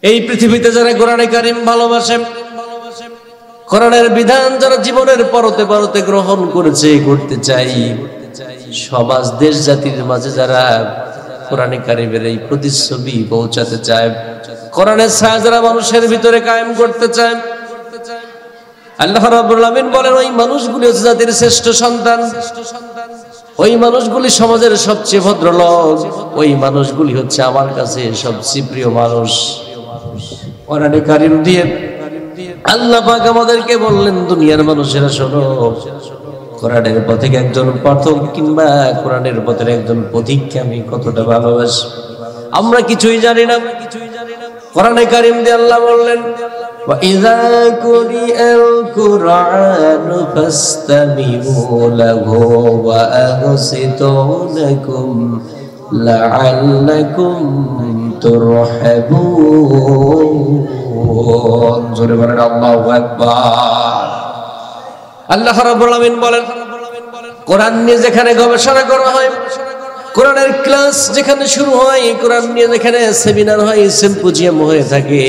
এই পৃথিবীতে যারা কোরআনে কারিম ভালোবাসে, কোরআনের বিধান যারা জীবনের পরতে পরতে গ্রহণ করেছে, করতে চাই, সমাজ দেশ জাতির মাঝে যারা কোরআনে কারিমের এই প্রতিচ্ছবি পৌঁছাতে চায়, কোরআনের ছায়া যারা মানুষের ভিতরে কায়েম করতে চায়, আল্লাহ রাব্বুল আলামিন বলেন ওই মানুষগুলি হচ্ছে জাতির শ্রেষ্ঠ সন্তান, ওই মানুষগুলি সমাজের সবচেয়ে ভদ্রলোক, ওই মানুষগুলি হচ্ছে আমার কাছে সবচেয়ে প্রিয় মানুষ। কোরআনে কারিম দিয়ে আল্লাহ পাক আমাদেরকে বললেন, দুনিয়ার মানুষেরা শোনো, কোরআনের পথে একজন পথক কিংবা কোরআনের পথের একজন পথিককে আমি কতটা ভালোবাসি আমরা কিছুই জানি না। কোরআনে কারিম দিয়ে আল্লাহ বললেন, وَإِذَا قُرِئَ الْقُرْآنُ فَاسْتَمِعُوا لَهُ وَأَنصِتُوا لَكُمْ لَعَلَّكُمْ تُرْحَمُونَ। জোরে বলেন আল্লাহু আকবার। আল্লাহ রাব্বুল আলামিন বলেন, কোরআন নিয়ে যেখানে গবেষণা করা হয়, কোরআনের ক্লাস যেখানে শুরু হয়, কোরআন নিয়ে যেখানে সেমিনার হয়, সিম্পোজিয়াম হয়ে থাকে,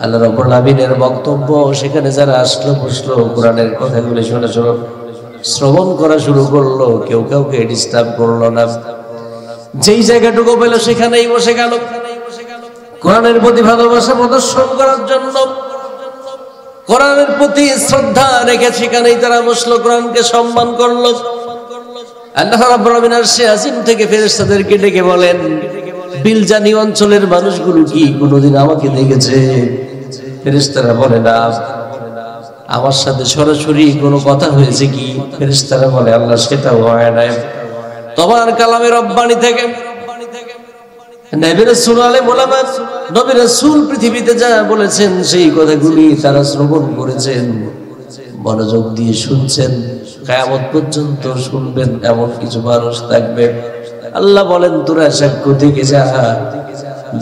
আল্লাহ রাব্বুল আলামিনের বক্তব্য সেখানে যারা আসলো বসলো, কোরআনের কথাগুলো শোনা শ্রবণ করা শুরু করলো, কেউ কাউকে ডিস্টার্ব করলো না, যেই জায়গাটুকু পেল সেখানেই বসে গেল কোরআনের প্রতি ভালোবাসা প্রদর্শন করার জন্য। কোরআনের প্রতি শ্রদ্ধা রেখে সেখানেই তারা বসলো, কোরআনকে সম্মান করলো। আল্লাহ রাব্বুল আলামিন আরশে আজিম থেকে ফেরেশতাদেরকে ডেকে বলেন, বিলজানি অঞ্চলের মানুষগুলো কি কোনোদিন আমাকে দেখেছে? ফেরেশতারা বলে না। আমার সাথে সরাসরি কোনো কথা হয়েছে কি? ফেরেশতারা বলে আল্লাহ সেটাও হয় না। তোমার কালামে রব্বানি থেকে নবী রাসূল আলাইহিস সালাম, নবী রাসূল পৃথিবীতে যা বলেছেন সেই কথাগুলি তারা শ্রবণ করেছেন, মনোযোগ দিয়ে শুনছেন, কিয়ামত পর্যন্ত শুনবেন এমন কিছু মানুষ থাকবে। আল্লাহ বলেন, তোরা সাক্ষ্য থেকে যা,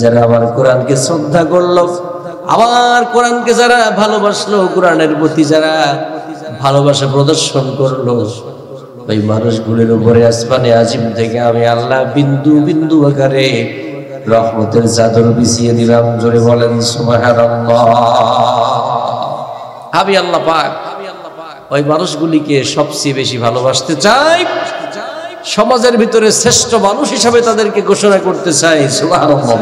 যারা আমার কোরআনকে শ্রদ্ধা করলো, আমার কোরআনকে যারা ভালোবাসলো, কোরআনের প্রতি যারা ভালোবাসা প্রদর্শন করলো, ওই মানুষগুলির উপরে আসমানে আজিম থেকে আমি আল্লাহ বিন্দু বিন্দু আকারে রহমতের চাদর বিছিয়ে দিলাম। জোরে বলেন সুবহানাল্লাহ। আমি আল্লাহ পাক ওই মানুষগুলিকে সবচেয়ে বেশি ভালোবাসতে চাই, সমাজের ভিতরে শ্রেষ্ঠ মানুষ হিসাবে তাদেরকে ঘোষণা করতে চাই। সুবহানাল্লাহ।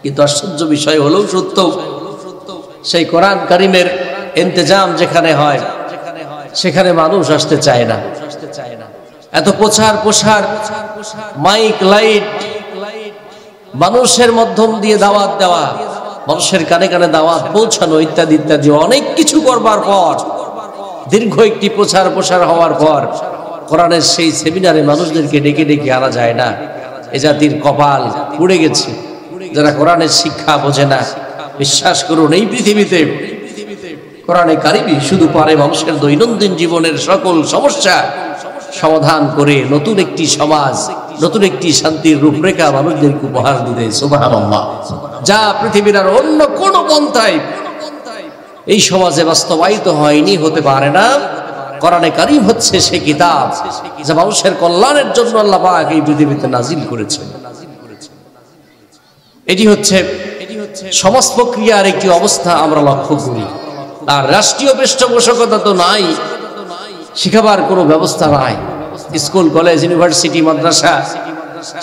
কিন্তু আশ্চর্য বিষয় হলো সত্য, সেই কোরআন কারিমের ইন্তেজাম যেখানে হয় সেখানে মানুষ আসতে চায় না। এত প্রচার প্রসার, মাইক লাইট, মানুষের মাধ্যম দিয়ে দাওয়াত দেওয়া, মানুষের কানে কানে দাওয়াত পৌঁছানো, ইত্যাদি ইত্যাদি অনেক কিছু করবার পর, দীর্ঘ একটি প্রচার প্রসার হওয়ার পর কোরআনের সেই সেমিনারে মানুষদেরকে ডেকে ডেকে আনা যায় না। এ জাতির কপাল পুড়ে গেছে যারা কোরআনের শিক্ষা বোঝে না। বিশ্বাস করুন, এই পৃথিবীতে কোরআনে কারিমই শুধু পারে মানুষের দৈনন্দিন জীবনের সকল সমস্যা সমাধান করে নতুন একটি সমাজ, নতুন একটি শান্তির রূপরেখা মানুষদেরকে উপহার দিতে। সুবহানাল্লাহ। যা পৃথিবীর আর অন্য কোন পন্থায় এই সমাজে বাস্তবায়িত হয়নি, হতে পারে না। কোরআনে কারিম হচ্ছে সে কিতাব যা মানুষের কল্যাণের জন্য আল্লাহ পাক এই পৃথিবীতে নাজিল করেছেন। এটি হচ্ছে সমাজ প্রক্রিয়ার একটি অবস্থা আমরা লক্ষ্য করি। আর রাষ্ট্রীয় পৃষ্ঠপোষকতা তো নাই, শিখাবার কোনো ব্যবস্থা নাই। স্কুল, কলেজ, ইউনিভার্সিটি, মাদ্রাসা,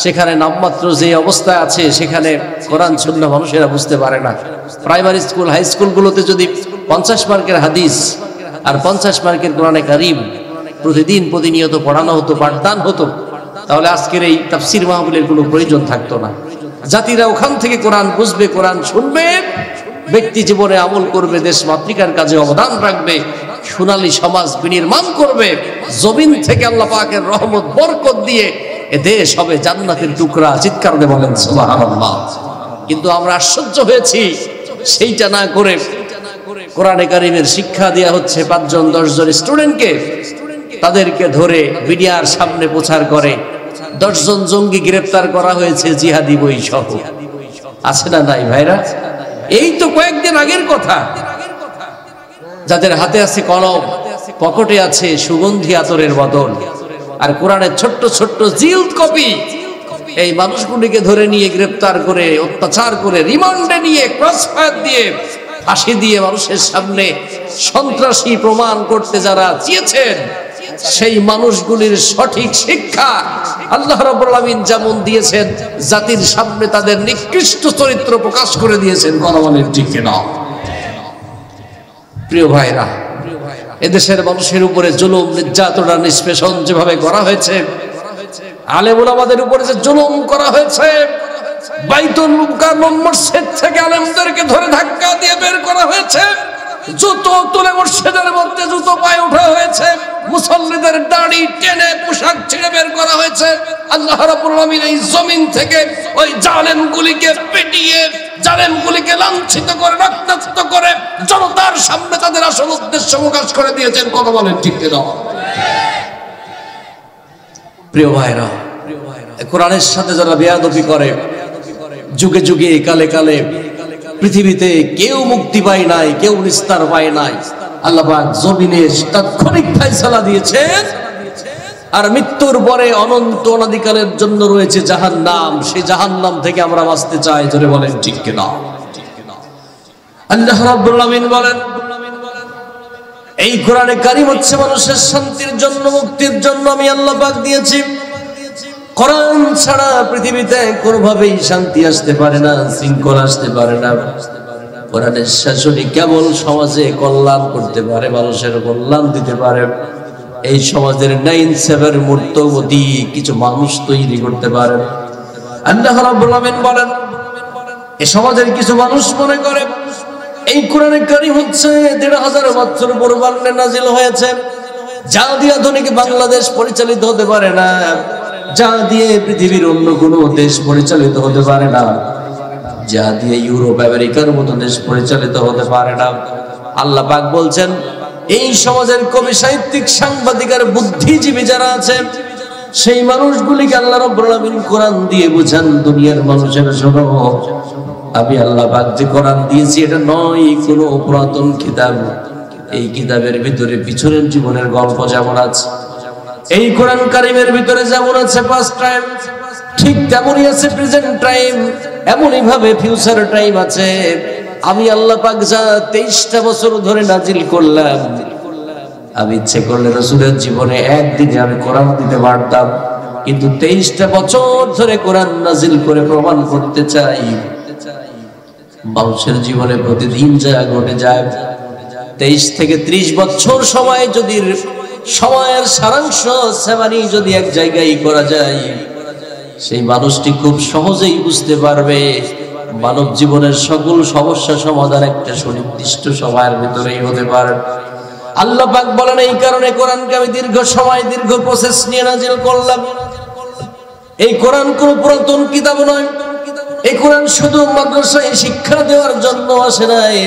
সেখানে নামমাত্র যে অবস্থায় আছে সেখানে কোরআন সুন্নাহ মানুষেরা বুঝতে পারে না। প্রাইমারি স্কুল, হাই স্কুলগুলোতে যদি 50 মার্কের হাদিস আর 50 মার্কের কোরআনে কারিম প্রতিদিন প্রতিনিয়ত পড়ানো হতো, পাঠদান হতো, তাহলে আজকের এই তাফসীর মাহফিলের কোনো প্রয়োজন থাকতো না। জাতিরা ওখান থেকে কোরআন বুঝবে, কোরআন শুনবে, ব্যক্তি জীবনে আমল করবে, দেশ মাতৃকার কাজে অবদান রাখবে, সোনালী সমাজ বিনির্মাণ করবে। জমিন থেকে আল্লাহ পাকের রহমত বরকত দিয়ে এ দেশ হবে জান্নাতের টুকরা। চিৎকার দিয়ে বলেন সুবহানাল্লাহ। কিন্তু আমরা আশ্চর্য হয়েছি, সেইটা না করে কোরআনে কারিমের শিক্ষা দেওয়া হচ্ছে 5 জন 10 জন স্টুডেন্টকে, তাদেরকে ধরে মিডিয়ার সামনে প্রচার করে। 10 জন জঙ্গি গ্রেফতার করা হয়েছে জিহাদি বই সহ। আছে না নাই ভাইরা? এই তো কয়েকদিন আগের কথা। যাদের হাতে আছে কলম, পকেটে আছে সুগন্ধি আতরের বদল, আর কোরআনের ছোট্ট ছোট্ট জিলদ কপি এই মানুষগুলিকে ধরে নিয়ে গ্রেফতার করে অত্যাচার করে রিমান্ডে নিয়ে ক্রসফায়ার দিয়ে ফাঁসি দিয়ে মানুষের সামনে সন্ত্রাসী প্রমাণ করতে যারা চেয়েছেন, সেই মানুষগুলির সঠিক শিক্ষা আল্লাহ রাব্বুল আলামিন যেমন দিয়েছেন, জাতির সামনে তাদের নিকৃষ্ট চরিত্র প্রকাশ করে দিয়েছেন। কথা বলেন ঠিক কিনা? প্রিয় ভাইরা, এদেশের মানুষের উপরে জুলুম, নির্যাতন, নিষ্পেষণ যেভাবে করা হয়েছে, আলেম ওলামাদের উপরে যে জুলুম করা হয়েছে, বাইতুল মুকাররম মসজিদ থেকে আলেমদেরকে ধরে ধাক্কা দিয়ে বের করা হয়েছে, জুতো তুলে মসজিদের মধ্যে জুতো পায়ে ওঠা হয়েছে, মুসল্লিদের দাড়ি টেনে পোশাক ছিঁড়ে বের করা হয়েছে। আল্লাহ রাব্বুল আলামিন এই জমিন থেকে ওই জালেমগুলিকে পিটিয়ে, জালেমগুলিকে লাঞ্ছিত করে, রক্তাক্ত করে জনতার সামনে তাদের আসল উদ্দেশ্য প্রকাশ করে দিয়েছেন। কথা বলেন ঠিক কিনা? প্রিয় ভাইরা, কোরআনের সাথে যারা বেয়াদবি করে, যুগে যুগে কালে কালে পৃথিবীতে কেউ মুক্তি পায় নাই, কেউ নিস্তার পায় নাই। আল্লাহ পাক জমিনে তাৎক্ষণিক ফয়সালা দিয়েছেন, আর মৃত্যুর পরে অনন্ত অনাদিকালের জন্য রয়েছে জাহান্নাম। সেই জাহান্নাম থেকে আমরা বাঁচতে চাই। জোরে বলেন ঠিক কিনা? আল্লাহ রাব্বুল আলামিন বলেন, এই কোরআনে কারীম হচ্ছে মানুষের শান্তির জন্য, মুক্তির জন্য আমি আল্লাহ পাক দিয়েছি। কোরআন ছাড়া পৃথিবীতে কোনোভাবেই শান্তি আসতে পারে না, শৃঙ্খলা আসতে পারে না। কোরআনের শাসনই কেবল সমাজে কল্যাণ করতে পারে, মানুষের কল্যাণ দিতে পারে। এই সমাজের নাইনসাফের মূর্তবতী কিছু মানুষ তৈরি করতে পারে। আল্লাহ রাব্বুল আলামিন বলেন, এই সমাজের কিছু মানুষ মনে করে এই কোরআনে কারীম হচ্ছে ১৫০০ বছর পূর্বান্নে নাজিল হয়েছে, যা দিয়ে আধুনিক বাংলাদেশ পরিচালিত হতে পারে না, যা দিয়ে পৃথিবীর অন্য কোনো দেশ পরিচালিত হতে পারে না, যা দিয়ে ইউরোপ আমেরিকার মতো দেশ পরিচালিত হতে পারে না। আল্লাহ পাক বলছেন, এই সমাজের কবি, সাহিত্যিক, সাংবাদিক আর বুদ্ধিজীবী যারা আছে, সেই মানুষগুলিকে আল্লাহ রাব্বুল আলামিন কোরআন দিয়ে বুঝান, দুনিয়ার মানুষেরা শোনো, আমি আল্লাহ পাক যে কোরআন দিয়েছি এটা নয় কোনো পুরাতন কিতাব। এই কিতাবের ভিতরে পিছনের জীবনের গল্প যেমন আছে, এই কোরআন কারীমের ভিতরে যেমন আছে পাস্ট টাইম, ঠিক তেমনই আছে প্রেজেন্ট টাইম, এমনই ভাবে ফিউচার টাইম আছে। আমি আল্লাহ পাক যা 23টা বছর ধরে নাজিল করলাম, আমি ইচ্ছে করলে রাসূলের জীবনে একদিনে আমি কোরআন দিতে পারতাম, কিন্তু 23টা বছর ধরে কোরআন নাজিল করে প্রমাণ করতে চাই। মানুষের জীবনে প্রতিদিন যা ঘটে যায়, 23 থেকে 30 বছর সময় যদি সময়ের সারাংশ সেমানি যদি এক জায়গায় করা যায়, সেই মানুষটি খুব সহজেই বুঝতে পারবে মানব জীবনের সকল সমস্যা সমাধান একটা সুনির্দিষ্ট সময়ের ভিতরেই হতে পারে। আল্লাহ পাক বলেন, এই কারণে কোরআনকে আমি দীর্ঘ সময়, দীর্ঘ প্রসেস নিয়ে নাজিল করলাম। এই কোরআন কোনো পুরাতন কিতাব নয়। এই কোরআন শুধু মাদ্রাসায় শিক্ষা দেওয়ার জন্য আসে নাই।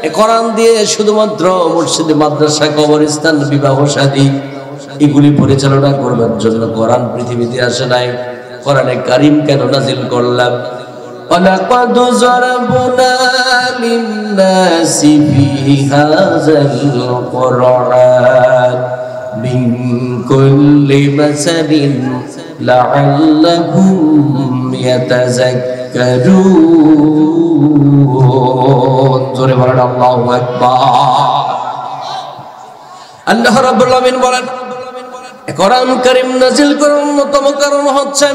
এই কোরআন দিয়ে শুধুমাত্র মসজিদ, মাদ্রাসা, কবরস্থান, বিবাহ শাদী এগুলি পরিচালনা করবার জন্য কোরআন পৃথিবীতে আসে নাই। কোরআনে কারীম কেন নাজিল করলাম? وَلَقَدْ ضَرَبْنَا لِلنَّاسِ فِي هَذَا الْقُرْآنِ مِنْ كُلِّ مَثَلٍ لَعَلَّهُمْ يَتَذَكَّرُونَ। জোরে বলেন আল্লাহু আকবার। আল্লাহ রাব্বুল আলামিন বলেন, কোরআন কারীম নাজিল করার অন্যতম কারণ হচ্ছে,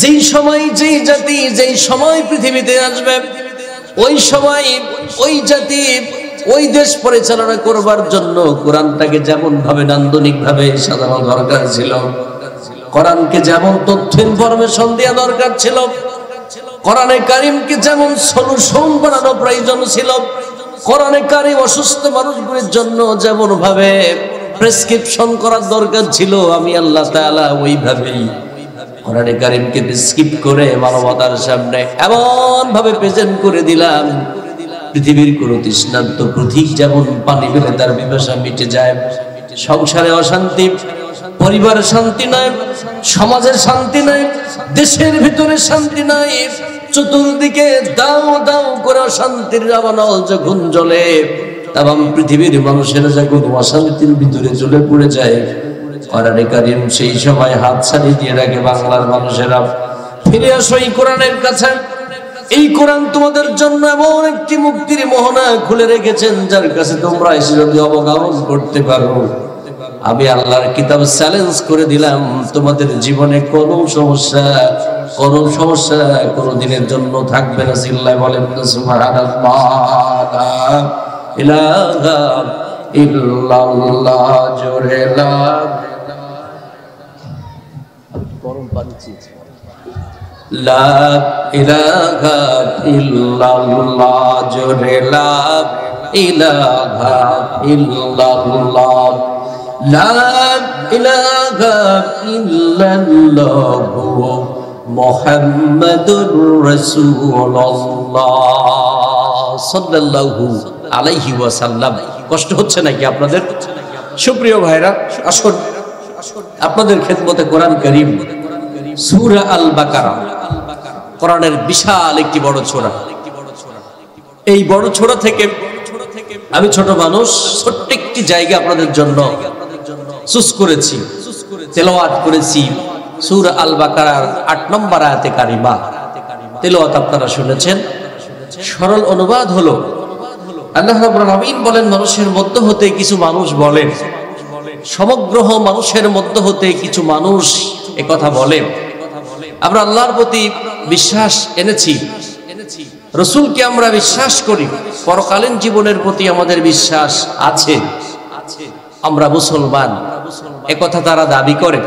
যেই সময়, যেই জাতি, যেই সময় পৃথিবীতে আসবে, ওই সময় ওই জাতি, ওই দেশ পরিচালনা করবার জন্য কোরআনটাকে যেমন ভাবে নান্দনিক ভাবে সাজানো দরকার ছিল, কোরআনকে যেমন তথ্য ইনফরমেশন দেওয়া দরকার ছিল, কোরআনে কারীমকে যেমন সলিউশন বানানো প্রয়োজন ছিল, কোরআনে কারীম অসুস্থ মানুষগুলোর জন্য যেমন ভাবে প্রেসক্রিপশন করার দরকার ছিল, আমি আল্লাহ তাআলা ওইভাবেই কোরআনে কারীমকে স্কিপ করে মানবতার সামনে এমন ভাবে প্রেজেন্ট করে দিলাম, পৃথিবীর কোন তৃষ্ণার্ত পথিক যেমন পানি পেলে তার পিপাসা মিটে যায়। সংসারে অশান্তি, পরিবারে শান্তি নাই, সমাজের শান্তি নাই, দেশের ভিতরে শান্তি নাই, চতুর্দিকে দাও দাও করে অশান্তির দাবানল যখন জ্বলে, তাম পৃথিবীর মানুষেরা যখন অশান্তির ভিতরে জ্বলে পড়ে যায়, কোরআনে কারীম সেই সময় হাতছানি দিয়ে রাখে বাংলার মানুষেরা, ফিরে আসো এই কোরআনের কাছে। এই কোরআন তোমাদের জন্য এমন একটি মুক্তির মোহনা খুলে রেখেছেন, যার কাছে তোমরা এসে যদি অবগাহন করতে পারো, আমি আল্লাহর কিতাব চ্যালেঞ্জ করে দিলাম, তোমাদের জীবনে কোনো সমস্যা কোনো দিনের জন্য থাকবে না। চিল্লায় বলেন সুবহানাল্লাহ, লা ইলাহা ইল্লাল্লাহ, জোরে লা গরম পানি চেয়েছি, লা ইলাহা ইল্লাল্লাহ, জোরে লা ইলাহা ইল্লাল্লাহ, লা ইলাহা ইল্লাল্লাহ মুহাম্মাদুর রাসূলুল্লাহ সাল্লাল্লাহু আলাইহি ওয়াসাল্লাম। কষ্ট হচ্ছে নাকি আপনাদের? সুপ্রিয় ভাইরা, আসুন আপনাদের খেদমতে কোরআন কারীম সূরা আল বাকারা, কোরআনের বিশাল একটি বড় সূরা। এই বড় সূরা থেকে আমি ছোট মানুষ ছোট্ট একটি জায়গা আপনাদের জন্য চুজ করেছি, তেলাওয়াত করেছি। সূরা আল বাকারার 8 নম্বর আয়াতে কারিমা তেলাওয়াত আপনারা শুনেছেন। সরল অনুবাদ হলো, আল্লাহ রাব্বুল আলামিন বলেন, মানুষের মধ্য হতে কিছু মানুষ বলেন, সমগ্র মানুষের মধ্য হতে কিছু মানুষ একথা বলেন, আমরা আল্লাহর প্রতি বিশ্বাস এনেছি, রাসূলকে আমরা বিশ্বাস করি, পরকালীন জীবনের প্রতি আমাদের বিশ্বাস আছে, আমরা মুসলমান, একথা তারা দাবি করে।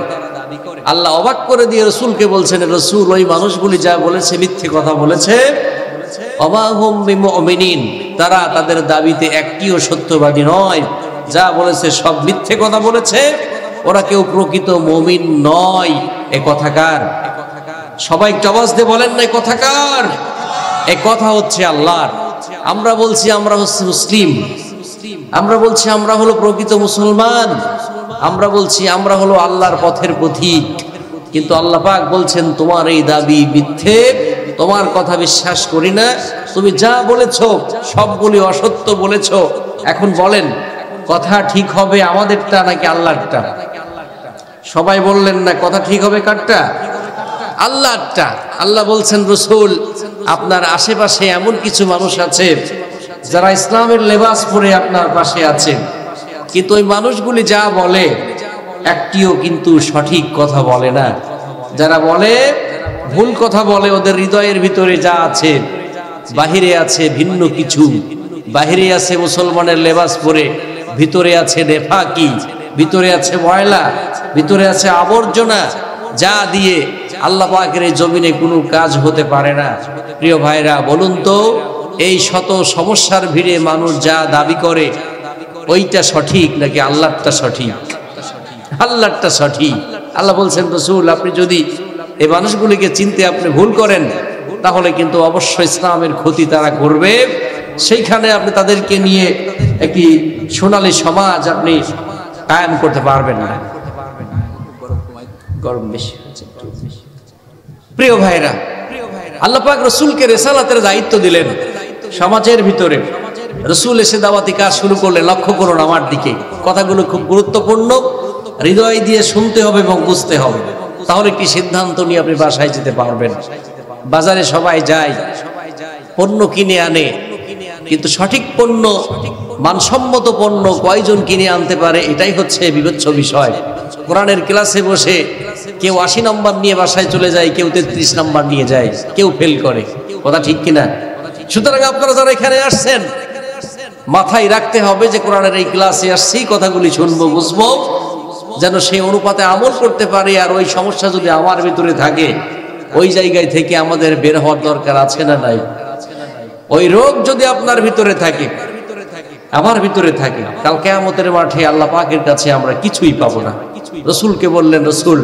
আল্লাহ অবাক করে দিয়ে রাসূলকে বলছেন, রাসূল ওই মানুষগুলি যা বলেছে মিথ্যে কথা বলেছে, ওমা হুম বিমুমিনিন, তারা তাদের দাবিতে একটিও সত্যবাদী নয়, যা বলেছে সব মিথ্যে কথা বলেছে, ওরা কেউ প্রকৃত মুমিন নয়। এ কথাকার সবাই একটু আওয়াজ দিয়ে বলেন না, এ কথাকার, এ কথা হচ্ছে আল্লাহর। আমরা বলছি আমরা হচ্ছে মুসলিম, আমরা বলছি আমরা হলো প্রকৃত মুসলমান, আমরা বলছি আমরা হলো আল্লাহর পথের পথিক, কিন্তু আল্লাহ পাক বলছেন তোমার এই দাবি মিথ্যে, তোমার কথা বিশ্বাস করি না, তুমি যা বলেছো সবগুলি অসত্য বলেছো। এখন বলেন কথা ঠিক হবে আমাদেরটা নাকি আল্লাহরটা? সবাই বললেন না, কথা ঠিক হবে কারটা? আল্লাহরটা। আল্লাহ বলছেন, রাসূল আপনার আশেপাশে এমন কিছু মানুষ আছে যারা ইসলামের লেবাস পরে আপনার পাশে আছে, কিন্তু ওই মানুষগুলি যা বলে একটিও কিন্তু সঠিক কথা বলে না। যারা বলে ভুল কথা বলে, ওদের হৃদয়ের ভিতরে যা আছে বাহিরে আছে ভিন্ন কিছু, বাহিরে আছে মুসলমানের লেবাস পরে, ভিতরে আছে নেফাকি, ভিতরে আছে ময়লা, ভিতরে আছে আবর্জনা, যা দিয়ে আল্লাহ পাকের এই জমিনে কোনো কাজ হতে পারে না। প্রিয় ভাইরা, বলুন তো এই শত সমস্যার ভিড়ে মানুষ যা দাবি করে ওইটা সঠিক নাকি আল্লাহরটা সঠিক? আল্লাহরটা সঠিক। আল্লাহ বলছেন, রাসূল আপনি যদি এই মানুষগুলিকে চিনতে আপনি ভুল করেন, তাহলে কিন্তু অবশ্যই ইসলামের ক্ষতি তারা করবে। সেইখানে আপনি তাদেরকে নিয়ে একটি সোনালী সমাজ আপনি কায়েম করতে পারবেন না। গরম বেশি হচ্ছে। প্রিয় ভাইরা, আল্লাহ পাক রাসূলকে রিসালাতের দায়িত্ব দিলেন সমাজের ভিতরে। রাসূল এসে দাওয়াতি কাজ শুরু করলেন। লক্ষ্য করুন আমার দিকে, কথাগুলো খুব গুরুত্বপূর্ণ, হৃদয় দিয়ে শুনতে হবে এবং বুঝতে হবে, তাহলে একটি সিদ্ধান্ত নিয়ে আপনি বাসায় যেতে পারবেন। বাজারে সবাই যায়, পণ্য কিনে আনে, কিন্তু সঠিক পণ্য, মানসম্মত পণ্য কয়জন কিনে আনতে পারে, এটাই হচ্ছে বিবেচ্য বিষয়। কোরআনের ক্লাসে বসে কেউ 80 নম্বর নিয়ে বাসায় চলে যায়, কেউ 33 নম্বর নিয়ে যায়, কেউ ফেল করে। কথা ঠিক কিনা? সুতরাং আপনারা যারা এখানে আসছেন, মাথায় রাখতে হবে যে কোরআনের এই ক্লাসে আসছি, কথাগুলি শুনবো, বুঝবো, যেন সেই অনুপাতে আমল করতে পারি। আর ওই সমস্যা যদি আমার ভিতরে থাকে, ওই জায়গায় থেকে আমাদের বের হওয়ার দরকার আছে না নাই? ওই রোগ যদি আপনার ভিতরে থাকে, আমার ভিতরে থাকে, কাল কিয়ামতের মাঠে আল্লাহ পাকের কাছে আমরা কিছুই পাবো না। রাসূলকে বললেন, রাসূল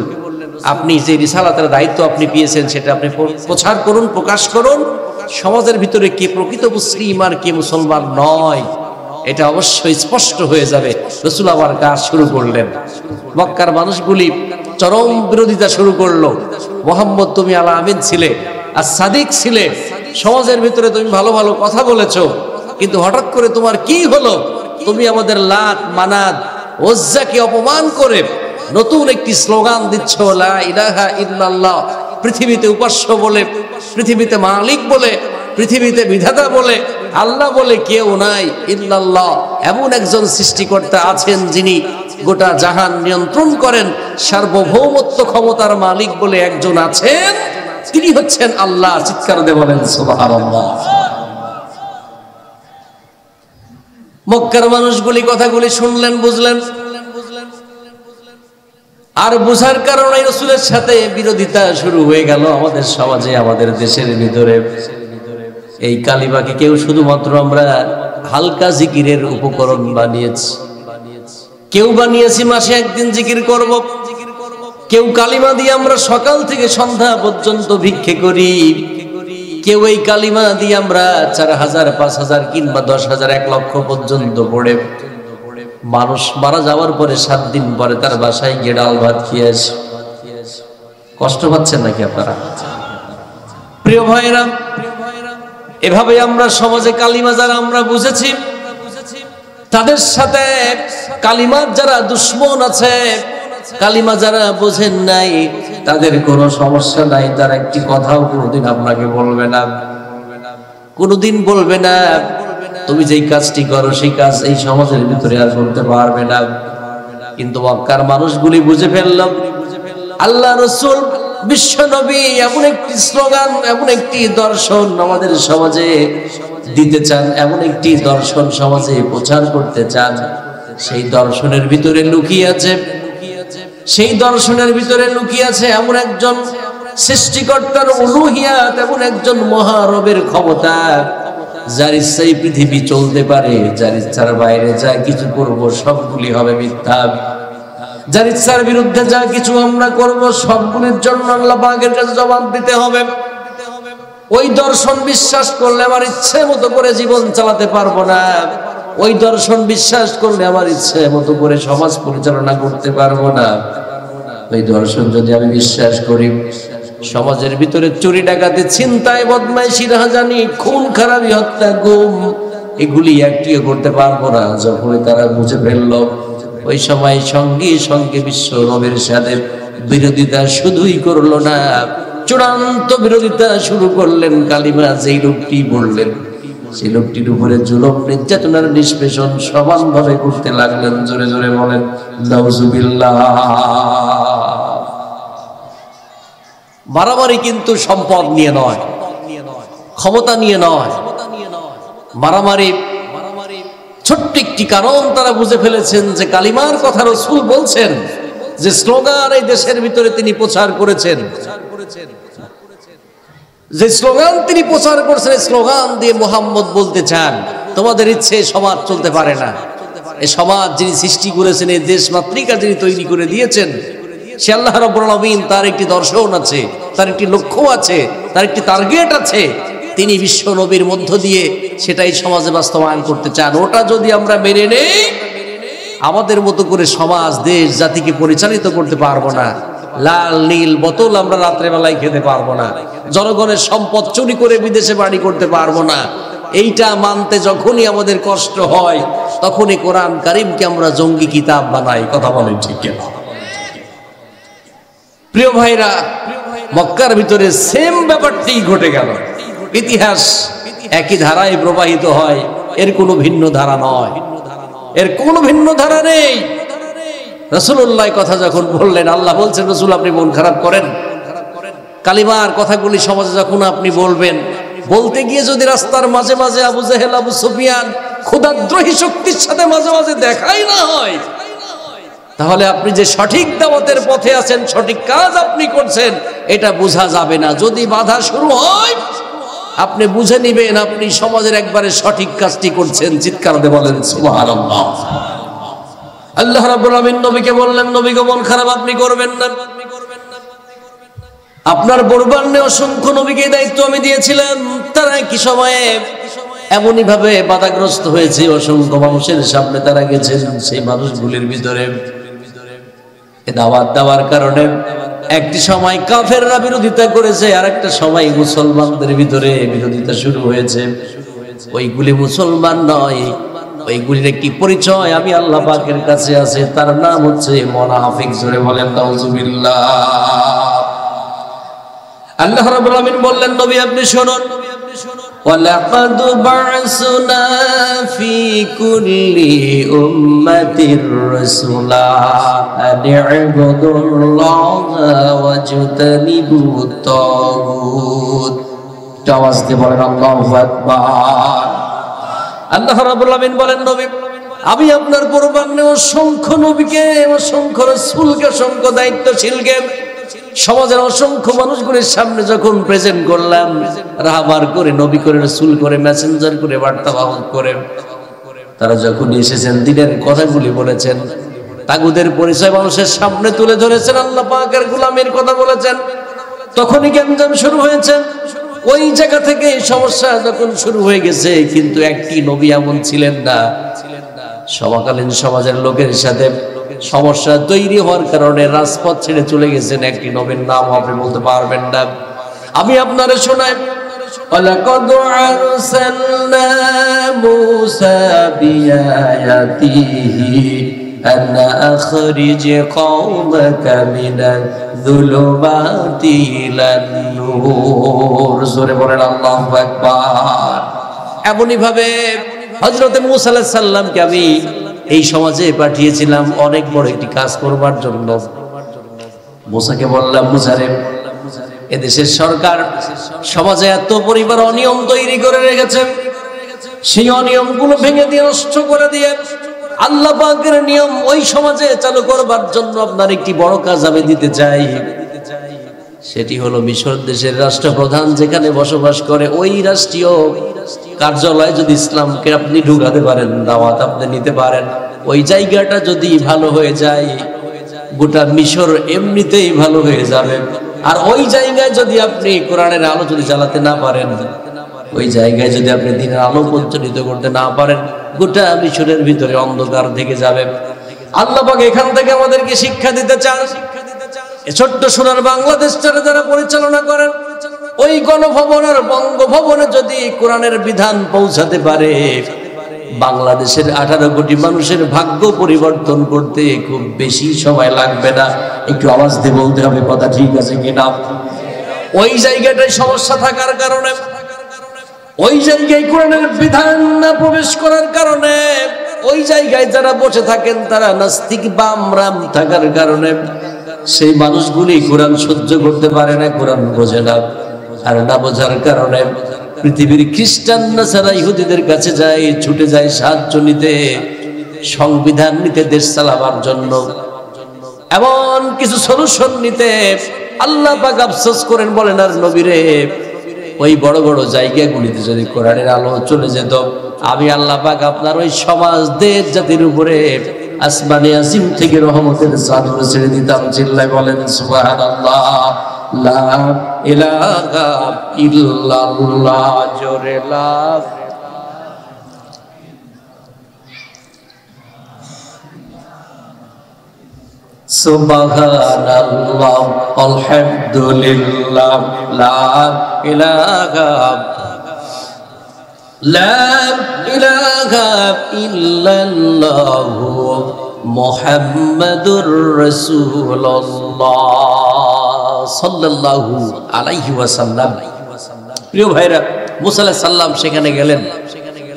আপনি যে রিসালাতের দায়িত্ব আপনি পেয়েছেন সেটা আপনি প্রচার করুন, প্রকাশ করুন, সমাজের ভিতরে কে প্রকৃত মুসলিম আর কে মুসলমান নয় এটা অবশ্যই স্পষ্ট হয়ে যাবে। রাসূল আবার কাজ শুরু করলেন। মক্কার মানুষগুলি চরম বিরোধিতা শুরু করলো। মুহাম্মদ তুমি আল আমিন ছিলে, আর সাদিক ছিলে, সমাজের ভিতরে তুমি ভালো ভালো কথা বলেছো, কিন্তু হঠাৎ করে তোমার কি হলো? তুমি আমাদের লাত, মানাত, উজ্জাকে অপমান করে নতুন একটি স্লোগান দিচ্ছ, লা ইলাহা ইল্লাল্লাহ। পৃথিবীতে উপাস্য বলে, পৃথিবীতে মালিক বলে, পৃথিবীতে বিধাতা বলে, আল্লাহ বলে কেউ নাই, ইল্লাল্লাহ। এমন একজন সৃষ্টিকর্তা আছেন যিনি গোটা জাহান নিয়ন্ত্রণ করেন, সার্বভৌমত্ব ক্ষমতার মালিক বলে একজন আছেন, তিনি হচ্ছেন আল্লাহ। চিৎকার দিয়ে বলেন সুবহানাল্লাহ। মক্কার মানুষগুলি কথাগুলি শুনলেন, বুঝলেন, আর বুঝার কারণে রাসূলের সাথে বিরোধিতা শুরু হয়ে গেল আমাদের সমাজে, আমাদের দেশের ভিতরে। এই কালিমাকে কেউ শুধুমাত্র আমরা হালকা জিকিরের উপকরণ বানিয়েছি, কেউ বানিয়েছি মাসে একদিন জিকির করব, কেউ কালিমা দিয়ে আমরা সকাল থেকে সন্ধ্যা পর্যন্ত ভিক্ষে করি, কেউ এই কালিমা দিয়ে আমরা 4000, 5000 কিংবা 10,000, 1 লক্ষ পর্যন্ত পড়ে মানুষ মারা যাওয়ার পরে 7 দিন পরে তার বাসায় গিয়ে ডাল ভাত খেয়ে আসে। কষ্ট পাচ্ছেন নাকি আপনারা? প্রিয় ভাইরা, এভাবে আমরা সমাজে কালিমা যারা আমরা বুঝেছি, তাদের সাথে কালিমার যারা দুশ্মন আছে, কালিমা যারা বোঝেন নাই, তাদের কোনো সমস্যা নাই। তার একটি কথাও কোনোদিন আপনাকে বলবে না, কোনোদিন বলবে না তুমি যেই কাজটি করো সেই কাজ এই সমাজের ভিতরে আর করতে পারবে না। কিন্তু মক্কার মানুষগুলি বুঝে ফেলল, আল্লাহ রাসূল বিশ্ব নবী এমন একটি স্লোগান, এমন একটি দর্শন আমাদের সমাজে দিতে চান, এমন একটি দর্শন সমাজে প্রচার করতে চান। সেই দর্শনের ভিতরে লুকিয়ে আছে, সেই দর্শনের ভিতরে লুকিয়ে আছে এমন একজন সৃষ্টিকর্তার উলুহিয়াত, এমন একজন মহারবের ক্ষমতা, যার ইচ্ছাই পৃথিবী চলতে পারে, যার ইচ্ছার বাইরে যা কিছু করব সবগুলি হবে মিথ্যা, যার ইচ্ছার বিরুদ্ধে যা কিছু আমরা করব সবগুলির জন্য আল্লাহ পাকের কাছে জবাব দিতে হবে। ওই দর্শন বিশ্বাস করলে আমার ইচ্ছে মতো করে জীবন চালাতে পারবো না, ওই দর্শন বিশ্বাস করলে আমার ইচ্ছে মতো করে সমাজ পরিচালনা করতে পারবো না। ওই দর্শন যদি আমি বিশ্বাস করি, সমাজের ভিতরে চুরি ডাকাতি, ছিনতাই, বদমাইশি, রাহাজানি, খুন খারাপি, হত্যা, গুম এগুলি একটিও করতে পারবো না। যখন তারা বুঝে ফেলল, ওই সময় সঙ্গে সঙ্গে বিশ্ব নবীর সাথে বিরোধিতা শুধুই করলো না, চূড়ান্ত বিরোধিতা শুরু করলেন। কালিমা যেই লোকটি বললেন, সেই লোকটির উপরে জুলুম নির্যাতনের নিষ্পেষণ সমানভাবে করতে লাগলেন। জোরে জোরে বলেন নাউজুবিল্লাহ। মারামারি কিন্তু সম্পদ নিয়ে নয়, ক্ষমতা নিয়ে নয়, মারামারি ছোট্ট একটি কারণ তারা বুঝে ফেলেছেন যে কালিমার কথা রাসূল বলছেন, যে স্লোগান এই দেশের ভিতরে তিনি প্রচার করেছেন, যে স্লোগান তিনি প্রচার করছেন, স্লোগান দিয়ে মুহাম্মদ বলতে চান তোমাদের ইচ্ছে সমাজ চলতে পারে না। এই সমাজ যিনি সৃষ্টি করেছেন, এই দেশ মাতৃকা যিনি তৈরি করে দিয়েছেন, সে আল্লাহ রাব্বুল আলামিন। তার একটি দর্শন আছে, তার একটি লক্ষ্য আছে, তার একটি টার্গেট আছে। তিনি বিশ্ব নবীর মধ্য দিয়ে সেটাই সমাজে বাস্তবায়ন করতে চান। ওটা যদি আমরা মেনে নেই, আমাদের মতো করে সমাজ, দেশ, জাতিকে পরিচালিত করতে পারবো না। লাল নীল বোতল আমরা রাত্রে বেলায় খেতে পারবো না, জনগণের সম্পদ চুরি করে বিদেশে বাড়ি করতে পারবো না। এইটা মানতে যখনই আমাদের কষ্ট হয়, তখনই কোরআন কারীমকে আমরা জঙ্গি কিতাব বানাই। কথা বলেন ঠিক কিনা? প্রিয় ভাইরা, মক্কার ভিতরে সেম ব্যাপারটি ঘটে গেল। ইতিহাস একই ধারায় প্রবাহিত হয়, এর কোনো ভিন্ন ধারা নয়, এর কোনো ভিন্ন ধারা নেই। রাসূলুল্লাহ কথা যখন বললেন, আল্লাহ বলছেন রাসূল আপনি মন খারাপ করেন, কালিমার কথাগুলি সমাজে যখন আপনি বলবেন, বলতে গিয়ে যদি রাস্তার মাঝে মাঝে আবু জেহেল, আবু সুফিয়ান, খোদাদ্রোহী শক্তির সাথে মাঝে মাঝে দেখাই না হয়, তাহলে আপনি যে সঠিক দাওয়াতের পথে আছেন, সঠিক কাজ আপনি করছেন, এটা বোঝা যাবে না। যদি বাধা শুরু হয়, আপনি বুঝে নিবেন আপনি সমাজের একবারে সঠিক কাজটি করছেন। চিৎকার দিয়ে বলেন সুবহানাল্লাহ। আল্লাহ রাব্বুল আলামিন নবীকে বললেন, নবী গো মন খারাপ আপনি করবেন না। আপনার বরবান্নে অসংখ্য নবীকে দায়িত্ব আমি দিয়েছিলাম, তারা কি সময়ে এমনই ভাবে বাধাগ্রস্ত হয়েছে, অসংখ্য মানুষের সামনে তারা গেছেন। সেই মানুষগুলির ভিতরে দাওয়াত দেওয়ার কারণে একটি সময় কাফেররা বিরোধিতা করেছে, আর একটা সময় মুসলমানদের ভিতরে বিরোধিতা শুরু হয়েছে। ওইগুলি মুসলমান নয়, ওইগুলির একটি পরিচয় আমি আল্লাহ পাকের কাছে আছে, তার নাম হচ্ছে মুনাফিক। জোরে বলেন নাউজুবিল্লাহ। আল্লাহ রাব্বুল আলামিন বললেন, নবী আপনি শুনুন, ওয়ালাকাদ বা'সনা ফি কুল্লি উম্মাতির রাসূলা আন ইবুদুল্লাহা ওয়াজতানিবুত তাগুত। আওয়াজ দিয়ে বলেন আল্লাহু আকবার। আল্লাহ রাব্বুল আলামিন বলেন, নবী আমি আপনার পূর্বাগ্নে অসংখ্য নবীকে, অসংখ্য রাসূলকে, অসংখ্য দায়িত্বশীলকে সমাজের অসংখ্য মানুষগুলির সামনে যখন প্রেজেন্ট করলাম, রাহবার করে, নবী করে, রাসূল করে, মেসেঞ্জার করে, বার্তা বাহক করে, তারা যখন এসেছেন দিনের কথাগুলি বলেছেন, তাগুদের পরিচয় মানুষের সামনে তুলে ধরেছেন, আল্লাহ পাকের গোলামের কথা বলেছেন, তখনই গ্যাঞ্জাম শুরু হয়েছে। ওই জায়গা থেকে সমস্যা যখন শুরু হয়ে গেছে, কিন্তু একটি নবী এমন ছিলেন না, সমকালীন সমাজের লোকের সাথে সমস্যা তৈরি হওয়ার কারণে রাজপথ ছেড়ে চলে গেছেন। একটি নবীর নাম আপনি বলতে পারবেন না, আমি আপনারে শোনাই। ওয়ালাকাদ আরসালনা মূসা বিআয়াতিহি আন আখরিজ কওমাকা মিনাল যুলুমাতি ইলান নূর। জোরে বলেন আল্লাহু আকবার। এমনই ভাবে হযরত মূসা আলাইহিস সালামকে আমি এই সমাজে পাঠিয়েছিলাম অনেক বড় একটি কাজ করবার জন্য। মূসাকে বললাম, মূসা রে, এদেশের সরকার সমাজে এত পরিবার অনিয়ম তৈরি করে রেখেছে, সেই অনিয়মগুলো ভেঙে দিয়ে, নষ্ট করে দিয়ে আল্লাহ পাকের নিয়ম ওই সমাজে চালু করবার জন্য আপনার একটি বড় কাজ আমি দিতে চাই। সেটি হলো মিশর দেশের রাষ্ট্রপ্রধান যেখানে বসবাস করে, ওই রাষ্ট্রীয় কার্যালয়ে যদি ইসলামকে আপনি ঢুকাতে পারেন, দাওয়াত আপনি নিতে পারেন, ওই জায়গাটা যদি ভালো হয়ে যায়, গোটা মিশর এমনিতেই ভালো হয়ে যাবে। আর ওই জায়গায় যদি আপনি কোরআনের আলো যদি জ্বালাতে না পারেন, ওই জায়গায় যদি আপনি দিনের আলো প্রজ্বলিত করতে না পারেন, গোটা মিশরের ভিতরে অন্ধকার থেকে যাবে। আল্লাহ পাক এখান থেকে আমাদেরকে শিক্ষা দিতে চান। ছোট্ট সোনার বাংলাদেশটারে যারা পরিচালনা করেন, ওই গণভবন আর বঙ্গভবনে যদি কোরআনের বিধান পৌঁছাতে পারে, বাংলাদেশের 18 কোটি মানুষের ভাগ্য পরিবর্তন করতে খুব বেশি সময় লাগবে না। একটু আওয়াজ দিয়ে বলতে হবে কথা ঠিক আছে কিনা। ওই জায়গাটায় সমস্যা থাকার কারণে, ওই জায়গায় কোরআনের বিধান না প্রবেশ করার কারণে, ওই জায়গায় যারা বসে থাকেন তারা নাস্তিক বামরাম থাকার কারণে সেই মানুষগুলি কোরআন সহ্য করতে পারে না, কোরআন বোঝে না। আর না বোঝার কারণে পৃথিবীর খ্রিস্টান নাসারা ইহুদিদের কাছে যায়, ছুটে যায় সাহায্য নিতে, সংবিধান নিতে, দেশ চালাবার জন্য, এমন কিছু সলিউশন নিতে। আল্লাহ পাক আফসোস করেন, বলেন আর নবীরে, ওই বড় বড় জায়গাগুলিতে যদি কোরআনের আলো চলে যেত, আমি আল্লাহ পাক আপনার ওই সমাজ, দেশ জাতির উপরে আসমানে আজিম থেকে রহমতের চাদর ছেড়ে দিতাম। চিল্লায় বলেন সুবহানাল্লাহ। লা ইলাহা ইল্লাল্লাহ। জোরে লা সুবহানাল্লাহ আলহামদুলিল্লাহ লা ইলাহা ইল্লাল্লাহু মুহাম্মাদুর রাসূলুল্লাহ সাল্লাল্লাহু আলাইহি ওয়াসাল্লাম। প্রিয় ভাইরা, মুসা আলাইহিস সালাম সেখানে গেলেন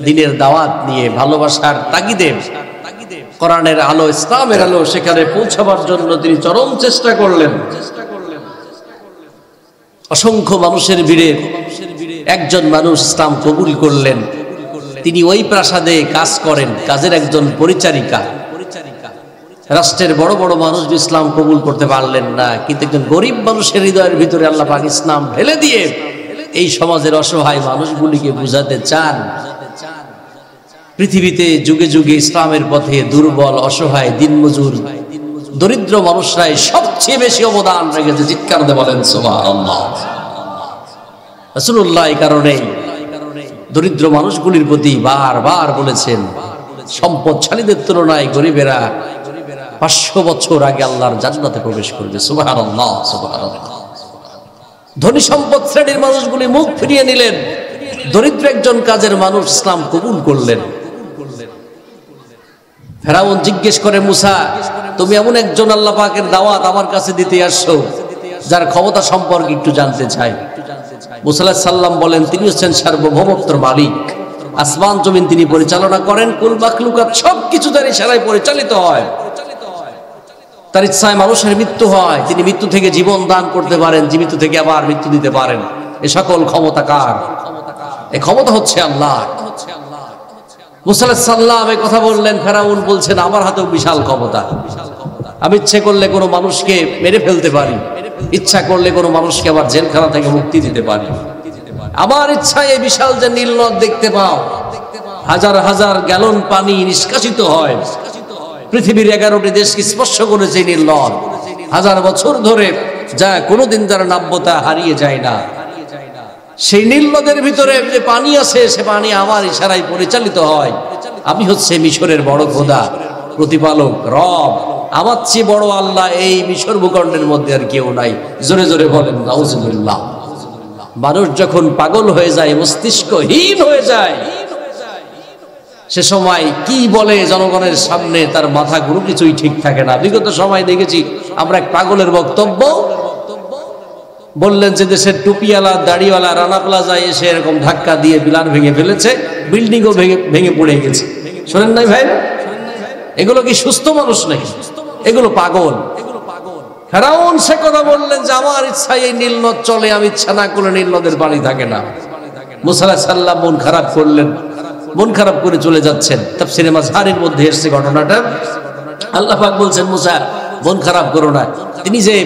দ্বীনের দাওয়াত নিয়ে, ভালোবাসার তাগিদে, কোরআনের আলো, ইসলামের আলো সেখানে পৌঁছাবার জন্য তিনি চরম চেষ্টা করলেন। অসংখ্য মানুষের ভিড়ে একজন মানুষ ইসলাম কবুল করলেন। তিনি ওই প্রাসাদে কাজ করেন, কাজের একজন পরিচারিকা। রাষ্ট্রের বড় বড় মানুষ ইসলাম কবুল করতে পারলেন না, কিন্তু একজন গরিব মানুষের হৃদয়ের ভিতরে আল্লাহ পাক ইসলাম ঢেলে দিয়ে এই সমাজের অসহায় মানুষগুলিকে বুঝাতে চান, পৃথিবীতে যুগে যুগে ইসলামের পথে দুর্বল, অসহায়, দিনমজুর, দরিদ্র মানুষরাই সবচেয়ে বেশি অবদান রেখেছে। চিৎকার দিয়ে বলেন সুবহানাল্লাহ। রাসূলুল্লাহ এই কারণে দরিদ্র মানুষগুলির প্রতি বারবার বলেছেন, সম্পদশালীদের তুলনায় গরিবেরা 500 বছর আগে আল্লাহর জান্নাতে প্রবেশ করবে। সুবহানাল্লাহ সুবহানাল্লাহ। ধনী সম্পদ শ্রেণীর মানুষগুলি মুখ ফিরিয়ে নিলেন, দরিদ্র একজন কাজের মানুষ ইসলাম কবুল করলেন। ফেরাউন জিজ্ঞেস করে, মুসা তুমি এমন একজন আল্লাহ পাকের দাওয়াত আমার কাছে দিতে আসছো যার ক্ষমতা সম্পর্কে একটু জানতে চাই। মুসা আলাইহিস সালাম বলেন, তিনি হচ্ছেন সার্বভৌমত্বের মালিক, আসমান জমিন তিনি পরিচালনা করেন, কুল মাখলুকাত সবকিছু তার ইশারায় পরিচালিত হয়, তার ইচ্ছায় মানুষের মৃত্যু হয়, তিনি মৃত্যু থেকে জীবন দান করতে পারেন, জীবিত থেকে আবার মৃত্যু দিতে পারেন। এ সকল ক্ষমতা কার? এই ক্ষমতা হচ্ছে আল্লাহ। মুসা আলাইহিস সালাম এই কথা বললেন, ফেরাউন বলছেন আমার হাতেও বিশাল ক্ষমতা, আমি ইচ্ছে করলে কোনো মানুষকে মেরে ফেলতে পারি, ইচ্ছা করলে কোনো মানুষকে আবার জেলখানা থেকে মুক্তি দিতে পারি, আমার ইচ্ছায় এই বিশাল যে নীল নদ দেখতে পাও, হাজার হাজার গ্যালন পানি নিষ্কাশিত হয়, পৃথিবীর 11টি দেশকে স্পর্শ করেছে নীল নদ, হাজার বছর ধরে যা কোনোদিন তার নাব্যতা হারিয়ে যায় না। সেই নীল নদের ভিতরে যে পানি আছে সে পানি আমার ইশারায় পরিচালিত হয়। আমি হচ্ছে মিশরের বড় খোদা, প্রতিপালক, রব, আমার চেয়ে বড় আল্লাহ এই মিশর ভূখণ্ডের মধ্যে আর কেউ নাই। জোরে জোরে বলেন নাউজুবিল্লাহ। মানুষ যখন পাগল হয়ে যায়, মস্তিষ্কহীন হয়ে যায়, সে সময় কি বলে জনগণের সামনে তার মাথা কোনো কিছুই ঠিক থাকে না। বিগত সময় দেখেছি আমরা এক পাগলের বক্তব্য, বললেন যে দেশের টুপিওয়ালা দাড়িওয়ালা রানা প্লাজায় এসে এরকম ধাক্কা দিয়ে পিলার ভেঙে ফেলেছে, বিল্ডিংও ভেঙে পড়ে গেছে। শোনেন নাই ভাই? এগুলো কি সুস্থ মানুষ নাকি? এগুলো পাগল। ফেরাউন সে কথা বললেন যে আমার ইচ্ছায় এই নীল নদ চলে, আমি ইচ্ছা না করলে নীল নদের পানি থাকে না। মুসা আলাইহিস সালাম মন খারাপ করলেন, মন খারাপ করে চলে যাচ্ছেন। তাফসীরে মাযহারির মধ্যে এসেছে ঘটনাটা। আল্লাহ পাক বলছেন, মুসা মন খারাপ করো না, তিনি যে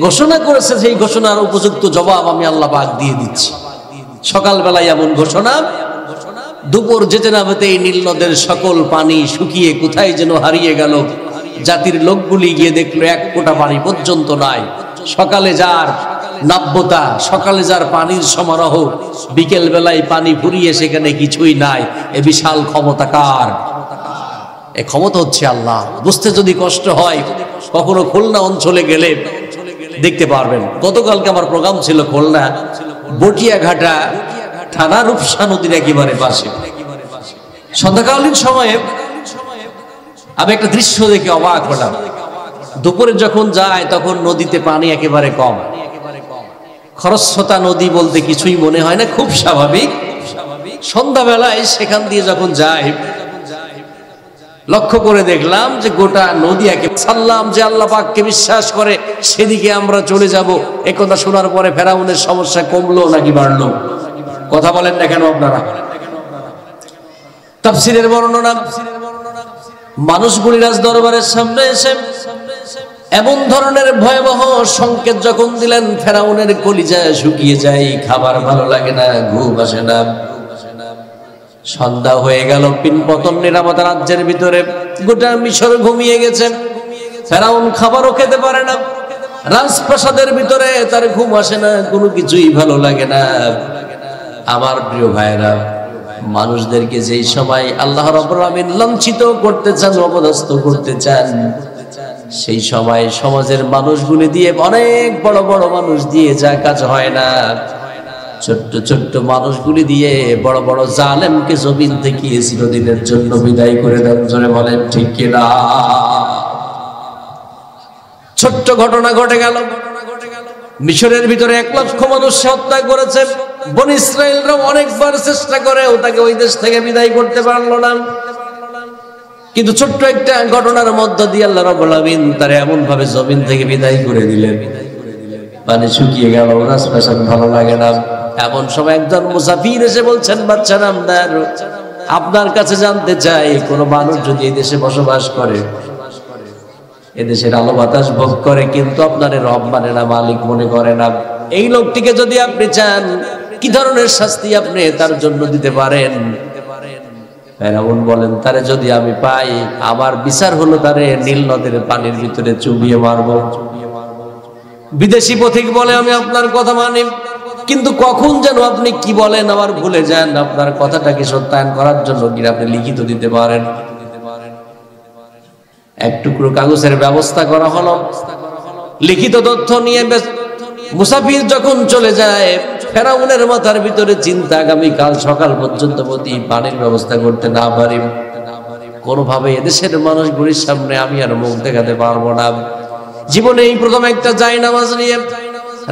ঘোষণা করেছে সেই ঘোষণার উপযুক্ত জবাব আমি আল্লাহ পাক দিয়ে দিচ্ছি। সকালবেলায় এমন ঘোষণা, দুপুর যেতে না হতে এই নীল নদের সকল পানি শুকিয়ে কোথায় যেন হারিয়ে গেল। জাতির লোকগুলি গিয়ে দেখলো এক ফোঁটা পানি পর্যন্ত নাই। সকালে যার নাব্যতা, সকালে যার পানির সমারোহ, বিকেল বেলায় পানি ফুরিয়ে সেখানে কিছুই নাই। এ বিশাল ক্ষমতা কার? এ ক্ষমতা হচ্ছে আল্লাহ। বুঝতে যদি কষ্ট হয়, কখনো খুলনা অঞ্চলে গেলে দেখতে পারবেন। গতকালকে আমার প্রোগ্রাম ছিল খুলনা বটিয়াঘাটা থানা, রূপসা নদীর একেবারে পাশে। সন্ধ্যাকালীন সময়ে আমি একটা দৃশ্য দেখে অবাক হলাম। দুপুরে যখন যায় তখন নদীতে পানি একেবারে কম, খরস্রোতা নদী বলতে কিছুই মনে হয় না, খুব স্বাভাবিক। সন্ধ্যাবেলায় সেখান দিয়ে যখন যায়, লক্ষ্য করে দেখলাম যে গোটা নদী সাল্লাম যে আল্লাহ পাককে বিশ্বাস করে সেদিকে আমরা চলে যাব। এ কথা শোনার পরে ফেরাউনের সমস্যা কমলো নাকি বাড়লো? কথা বলেন না কেন আপনারা? তাফসীরের বর্ণনা, মানুষগুলি রাজ দরবারের সামনে এসে এমন ধরনের ভয়াবহ সংকেত যখন দিলেন, ফেরাউনের কলিজা শুকিয়ে যায়, খাবার ভালো লাগে না, ঘুম আসে না। সন্ধ্যা হয়ে গেল, পিনপতন নিরাপত্তা রাজ্যের ভিতরে গোটা মিশর ঘুমিয়ে গেছে। ফেরাউন খাবারও খেতে পারে না, রাজপ্রাসাদের ভিতরে তার ঘুম আসে না, কোনো কিছুই ভালো লাগে না। আমার প্রিয় ভাইরা, মানুষদেরকে যেই সময় আল্লাহ রাব্বুল আমিন লাঞ্ছিত করতে চান, অপদস্থ করতে চান, সেই সময় সমাজের মানুষগুলি দিয়ে, অনেক বড় বড় মানুষ দিয়ে যা কাজ হয় না, ছোট্ট ছোট্ট মানুষগুলি দিয়ে বড় বড় জালেমকে জমিন থেকে চিরদিনের জন্য বিদায় করে দেন। জোরে বলেন ঠিক কিনা? ছোট্ট ঘটনা ঘটে গেল, মিশরের ভিতরে 1 লক্ষ মানুষ হত্যা করেছে। বনী ইসরাইলরা অনেকবার চেষ্টা করে তাকে ওই দেশ থেকে বিদায় করতে পারলো না, কিন্তু ছোট্ট একটা ঘটনার মধ্য দিয়ে আল্লাহ রাব্বুল আমিন তারে এমন ভাবে জমিন থেকে বিদায় করে দিলেন, পানি শুকিয়ে গেল, রাজপ্রাসাদ ভালো লাগে না। এমন সময় একজন মুসাফির এসে বলছেন, বাচ্চা নামদার, আপনার কাছে জানতে চাই, কোন মানুষ যদি এই দেশে বসবাস করে, এদেশের আলো বাতাস ভোগ করে, কিন্তু আপনার রব মানে না, মালিক মনে করে না, এই লোকটিকে যদি আপনি চান, কি ধরনের শাস্তি আপনি তার জন্য দিতে পারেন? ফেরাউন বলেন, তারে যদি আমি পাই, আমার বিচার হলো তারে নীল নদের পানির ভিতরে চুবিয়ে মারবো। বিদেশি পথিক বলে, আমি আপনার কথা মানি, কিন্তু কখন যেন আপনি কি বলেন আমার ভুলে যান। আপনার কথাটাকে সত্যায়ন করার জন্য কি আপনি লিখিত দিতে পারেন? এক টুকরো কাগজের ব্যবস্থা করা হলো। লিখিত তথ্য নিয়ে মুসাফির যখন চলে যায়, ফেরাউনের মাথার ভিতরে চিন্তা, আগামী কাল সকাল পর্যন্ত যদি পানির ব্যবস্থা করতে না পারি, কোনোভাবে এদেশের মানুষগুলির সামনে আমি আর মুখ দেখাতে পারবো না। জীবনে এই প্রথম একটা জায়নামাজ নিয়ে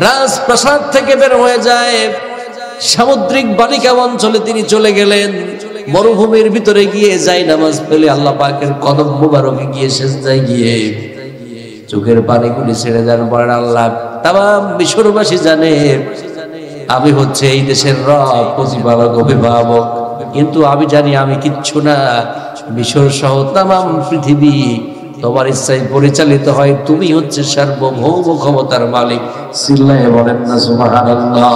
রাজপ্রাসাদ থেকে বের হয়ে যায়, সামুদ্রিক বালিকা অঞ্চলে তিনি চলে গেলেন। মরুভূমির ভিতরে গিয়ে জায়নামাজ পেলে আল্লাহ পাকের কদম মুবারকে গিয়ে সিজদায় গিয়ে চোখের পানিগুলি ছেড়ে দেন, বলেন আল্লাহ তামাম মিশরবাসী জানে আমি হচ্ছে এই দেশের রব, প্রতিপালক, অভিভাবক, কিন্তু আমি জানি আমি কিচ্ছু না। মিশর সহ তামাম পৃথিবী তোমার ইচ্ছায় পরিচালিত হয়, তুমি হচ্ছে সার্বভৌম ক্ষমতার মালিক। চিল্লায়ে বলেন না সুবহানাল্লাহ।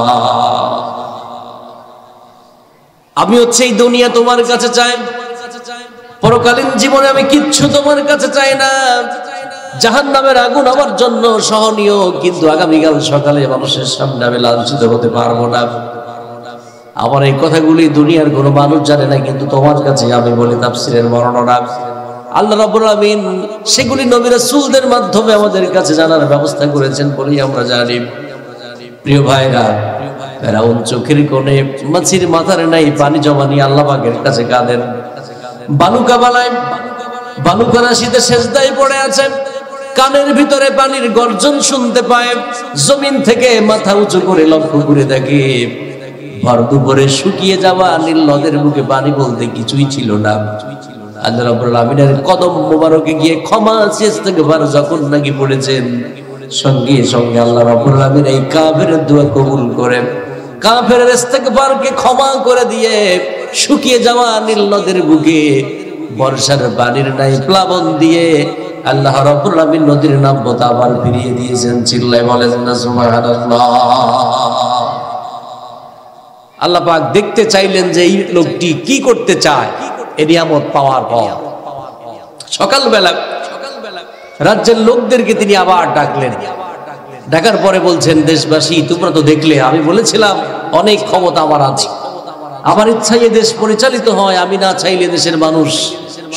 আমি হচ্ছে এই দুনিয়া তোমার কাছে চাই, পরকালীন জীবনে আমি কিচ্ছু তোমার কাছে চাই না। জাহান্নামের আগুন আমার জন্য সহনীয়, কিন্তু আগামীকাল সকালে মানুষের সামনে আমি লাঞ্ছিত হতে পারবো না। আমার এই কথাগুলি দুনিয়ার কোনো মানুষ জানে না, কিন্তু তোমার কাছে আমি বলি তাফসীরের বর্ণনা আল্লাহ রাব্বুল আমিন সেগুলি নবী রাসূলদের মাধ্যমে আমাদের কাছে জানার ব্যবস্থা করেছেন বলেই আমরা জানি। প্রিয় ভাইরা, ফেরাউন চোখের কোণে মাছির মাথার নাই পানি জমা নিয়ে আল্লাহ পাকের কাছে কাঁদেন। বালুকা বালায় বালুকা রাশিতে সেজদায় পড়ে আছেন, কানের ভিতরে পানির গর্জন শুনতে পায়। জমিন থেকে মাথা উঁচু করে লক্ষ্য করে দেখে ভর দুপুরে শুকিয়ে যাওয়া নীল নদের মুখে পানি বলতে কিছুই ছিল না। আল্লাহ রাব্বুল আমিনের কদম মোবারকে গিয়ে ক্ষমা ইস্তেগফার যখন নাকি পড়েছেন, সঙ্গে সঙ্গে আল্লাহ রাব্বুল আমিন এই কাফেরের দোয়া কবুল করে কাফেরের ইস্তেগফারকে ক্ষমা করে দিয়ে শুকিয়ে যাওয়া নীল নদের বুকে বর্ষার পানির নাই প্লাবন দিয়ে আল্লাহ রাব্বুল আমিন নদীর নাব্যতা আবার ফিরিয়ে দিয়েছেন। চিল্লায় বলেন না সুবহানাল্লাহ। আল্লাহ পাক দেখতে চাইলেন যে এই লোকটি কি করতে চায়। এই নিয়ামত পাওয়ার পর সকালবেলা রাজ্যের লোকদেরকে তিনি আবার ডাকলেন। ডাকার পরে বলছেন, দেশবাসী তোমরা তো দেখলে আমি বলেছিলাম অনেক ক্ষমতা আমার আছে, আমার ইচ্ছায় দেশ পরিচালিত হয়, আমি না চাইলে দেশের মানুষ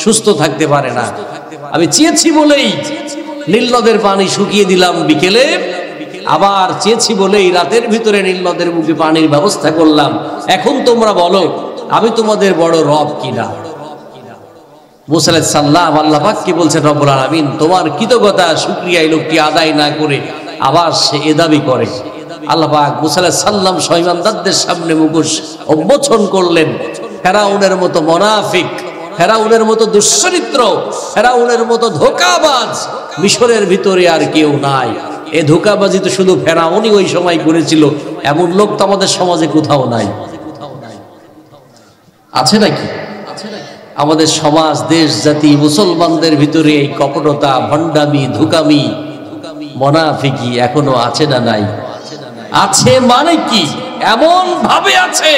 সুস্থ থাকতে পারে না। আমি চেয়েছি বলেই নীল নদের পানি শুকিয়ে দিলাম বিকেলে, আবার চেয়েছি বলেই রাতের ভিতরে নীল নদের মুখে পানির ব্যবস্থা করলাম। এখন তোমরা বলো আমি তোমাদের বড় রব কিনা? মুসা আলাইহিস সালাম আল্লাহ পাককে বলছেন, রব্বুল আলামিন তোমার কৃতজ্ঞতা শুকরিয়া এই লোকটি আদায় না করে আবার সে এ দাবি করে। আল্লাহ পাক মুসা আলাইহিস সালাম শয়তানদের সামনে মুখোশ উন্মোচন করলেন। ফেরাউনের মতো মুনাফিক, ফেরাউনের মতো দুশ্চরিত্র, ফেরাউনের মতো ধোঁকাবাজ মিশরের ভিতরে আর কেউ নাই। এই ধোঁকাবাজি তো শুধু ফেরাউনই ওই সময় করেছিল, এমন লোক তো আমাদের সমাজে কোথাও নাই। আছে নাকি? আমাদের সমাজ, দেশ, জাতি, মুসলমানদের ভিতরে এই কপটতা, ভণ্ডামি, ধোঁকামি, মুনাফিকি এখনো আছে না নাই? আছে মানে কি? এমন ভাবে আছে।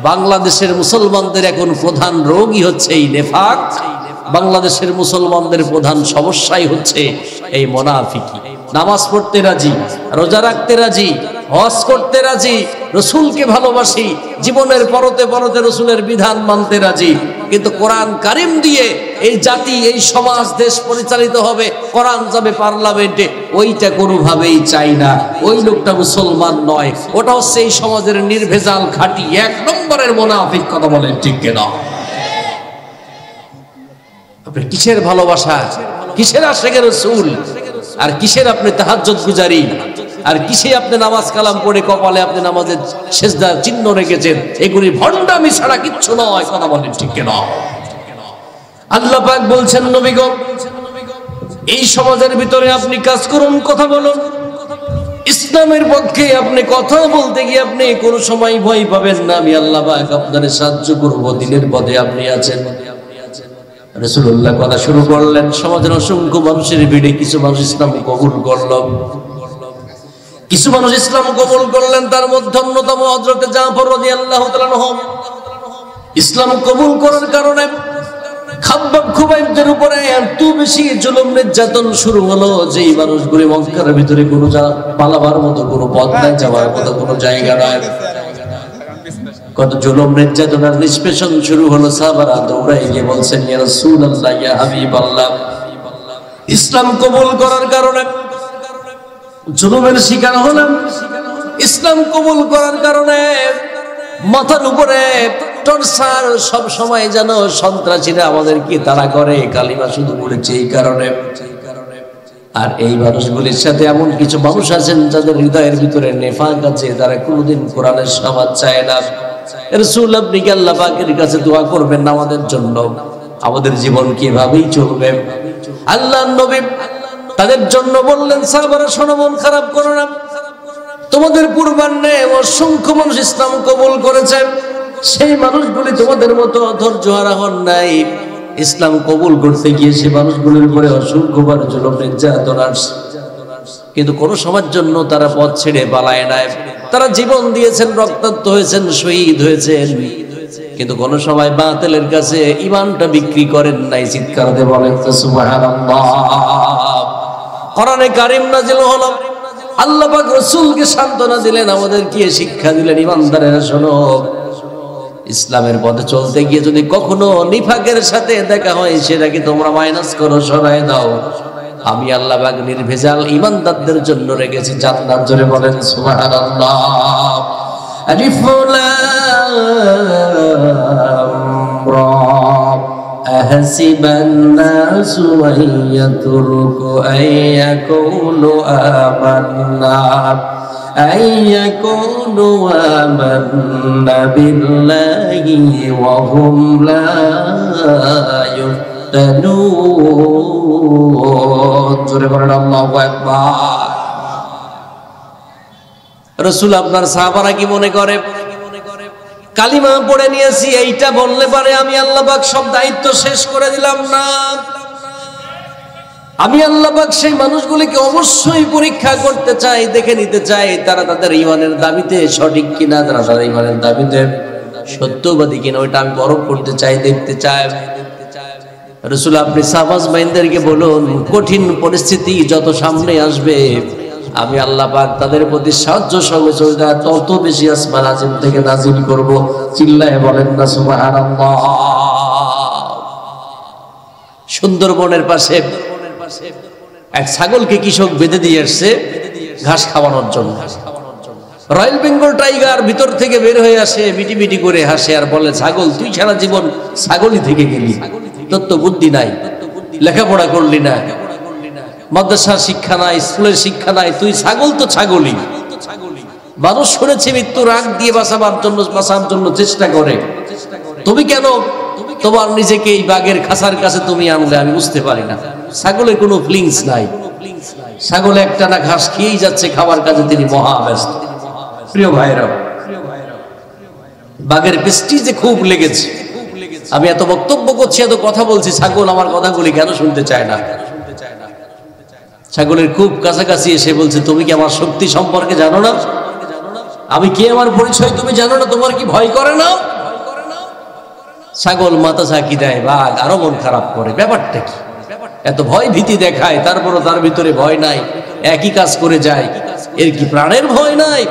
বাংলাদেশের মুসলমানদের এখন প্রধান রোগই হচ্ছে এই নেফাক। বাংলাদেশের মুসলমানদের প্রধান সমস্যাই হচ্ছে এই মুনাফিকি। নামাজ পড়তে রাজি, রোজা রাখতে রাজি, হজ করতে রাজি, রসুলকে ভালোবাসি, জীবনের পরতে পরতে রসুলের বিধান মানতে রাজি, কিন্তু কোরআন কারিম দিয়ে এই জাতি, এই সমাজ, দেশ পরিচালিত হবে, কোরআন যাবে পার্লামেন্টে, ওইটা কোনোভাবেই চাই না। ওই লোকটা মুসলমান নয়, ওটা হচ্ছে এই সমাজের নির্ভেজাল খাঁটি এক নম্বরের মুনাফিক। কথা বলেন ঠিক কিনা? আপনি কিসের ভালোবাসা, কিসের আশিকে রাসূল, আর কিসের আপনি তাহাজ্জুদ গুজারি, আর কিসে আপনি নামাজ কালাম পড়ে কপালে আপনি নামাজের সেজদার চিহ্ন রেখেছেন? এগুলি ভণ্ডামি ছাড়া কিচ্ছু নয়। কথা বলেন ঠিক কিনা? আল্লাহ পাক বলছেন, নবী গো এই সমাজের ভিতরে আপনি কাজ করুন, কথা বলুন, ইসলামের পক্ষে আপনি কথা বলতে গিয়ে আপনি কোনো সময় ভয় পাবেন না। আমি আল্লাহ পাক আপনাদের সাহায্য করব, দিনের পথে আপনি আছেন। রাসূলুল্লাহ কথা শুরু করলেন। সমাজের অসংখ্য মানুষের ভিড়ে কিছু মানুষ ইসলাম কবুল করল, কিছু মানুষ ইসলাম কবুল করলেন। তার মধ্যে অন্যতম হযরত জাফর রাদিয়াল্লাহু তাআলা আনহু ইসলাম কবুল করার কারণে খাব্বাব খুবাইবদের উপরে এত বেশি জুলুম নির্যাতন শুরু হলো যে এই মানুষগুলি মক্কার ভিতরে কোনো পালাবার মতো কোনো পথ নাই, যাওয়ার মতো কোনো জায়গা নাই। কত জুলুম নির্যাতন আর নিষ্পেষণ শুরু হলো। সাহাবারা দৌড়াই গিয়ে বলছেন, ইয়া রাসূলুল্লাহ, ইয়া হাবিবাল্লাহ, ইসলাম কবুল করার কারণে জুলুমের শিকার হলাম, ইসলাম কবুল করার কারণে মাথার উপরে টর্চার সব সময় যেন সন্ত্রাসীরা আমাদেরকে তাড়া করে, কালিমা শুধু বলেছে এই কারণে। আর এই মানুষগুলির সাথে এমন কিছু মানুষ আছেন যাদের হৃদয়ের ভিতরে নেফাক আছে, তারা কোনোদিন কোরআনের সমাজ চায় না। রাসূল আপনি কি আল্লাহ পাকের কাছে দোয়া করবেন আমাদের জন্য, আমাদের জীবন কিভাবেই চলবে? আল্লাহর নবী তাদের জন্য বললেন, সাহাবারা শোনো, মন খারাপ করো না, তোমাদের পূর্বান্নে অসংখ্য মানুষ ইসলাম কবুল করেছে, সেই মানুষগুলি তোমাদের মতো ধৈর্য হারা হন নাই। ইসলাম কবুল করতে গিয়ে সে মানুষগুলির উপরে অসংখ্যবার জুলুম নির্যাতন আসছে, কিন্তু কোন সময়ের জন্য তারা পথ ছেড়ে পালায় নাই। তারা জীবন দিয়েছেন, রক্তাক্ত হয়েছেন, শহীদ হয়েছেন, কিন্তু কোন সময় বাতিলের কাছে ঈমানটা বিক্রি করেন নাই। চিৎকার দিয়ে বলেন তো সুবহানাল্লাহ। কোরআনে কারীম নাযিল হলো, আল্লাহ পাক রাসূলকে সান্ত্বনা দিলেন, আমাদেরকে শিক্ষা দিলেন, ঈমানদারেরা শোনো, ইসলামের পথে চলতে গিয়ে যদি কখনো নিফাকের সাথে দেখা হয় সেটাকে তোমরা মাইনাস করো, সরায় দাও। আমি আল্লাহ পাক নির্ভেজাল ঈমানদারদের জন্য রেখেছি জান্নাত। জোরে বলেন সুবহানাল্লাহ। আলিফ লাম রা আহসিবান নাসু আইয়াতুরকু আইয়াকুলু আমান্না আইয়াকুলু আমান্না বিল্লাহি ওয়া হুম লা ইফতানুন। জোরে বলেন আল্লাহু আকবার। রাসূল আপনার সাহাবারা কি মনে করে কালিমা পড়ে নিয়েছি এইটা বললে পারে আমি আল্লাহ পাক সব দায়িত্ব শেষ করে দিলাম? না, আমি আল্লাহ পাক সেই মানুষগুলিকে অবশ্যই পরীক্ষা করতে চাই, দেখে নিতে চাই তারা তাদের ঈমানের দাবিতে সঠিক কিনা, তারা তাদের ঈমানের দাবিতে সত্যবাদী কিনা, ওইটা আমি পরখ করতে চাই, দেখতে চাই। রাসূল আপনি সাহাবাজ মাইনদেরকে বলুন, কঠিন পরিস্থিতি যত সামনে আসবে আমি আল্লাহ পাক তাদের প্রতি সাহায্য সহযোগিতা তত বেশি আসমান আজিম থেকে নাজিল করব। চিল্লায়ে বলেন না সুবহানাল্লাহ। সুন্দরবনের পাশে এক ছাগলকে কৃষক বেঁধে দিয়ে আসছে ঘাস খাওয়ানোর জন্য। রয়্যাল বেঙ্গল টাইগার ভিতর থেকে বের হয়ে আসে, মিটিমিটি করে হাসে আর বলে, ছাগল তুই সারা জীবন ছাগলই থেকে গেলি, তোর তো বুদ্ধি নাই, লেখাপড়া করলি না, মাদ্রাসার শিক্ষা নাই, স্কুলের শিক্ষা নাই, তুই ছাগল তো ছাগলই। মানুষ শুনেছে মৃত্যুর আগ দিয়ে বাঁচার জন্য চেষ্টা করে, তুমি কেন তোমার নিজেকে এই বাঘের খাঁচার কাছে তুমি আনলে? আমি বুঝতে পারি না। ছাগলের কোনো ফিলিংস নাই, ছাগল একটানা ঘাস খেয়েই যাচ্ছে, খাবার কাজে তিনি মহা ব্যস্ত। প্রিয় ভাইরা, বাঘের প্রেস্টিজে খুব লেগেছে। আমি এত বক্তব্য করছি, এত কথা বলছি, ছাগল আমার কথাগুলি কেন শুনতে চায় না? ছাগলের খুব কাছাকাছি এসে বলছে, তুমি কি আমার শক্তি সম্পর্কে জানো না? আমি কে, আমার পরিচয় তুমি জানো না? তোমার কি ভয় করে না? ছাগল মাথা ঝাঁকি দেয়, বাঘ আরো মন খারাপ করে। ব্যাপারটা কি? এত ভয় ভীতি দেখায়, তারপরও তার ভিতরে ভয় নাই, একই কাজ করে যায়, এর কি প্রাণের ভয় নাই?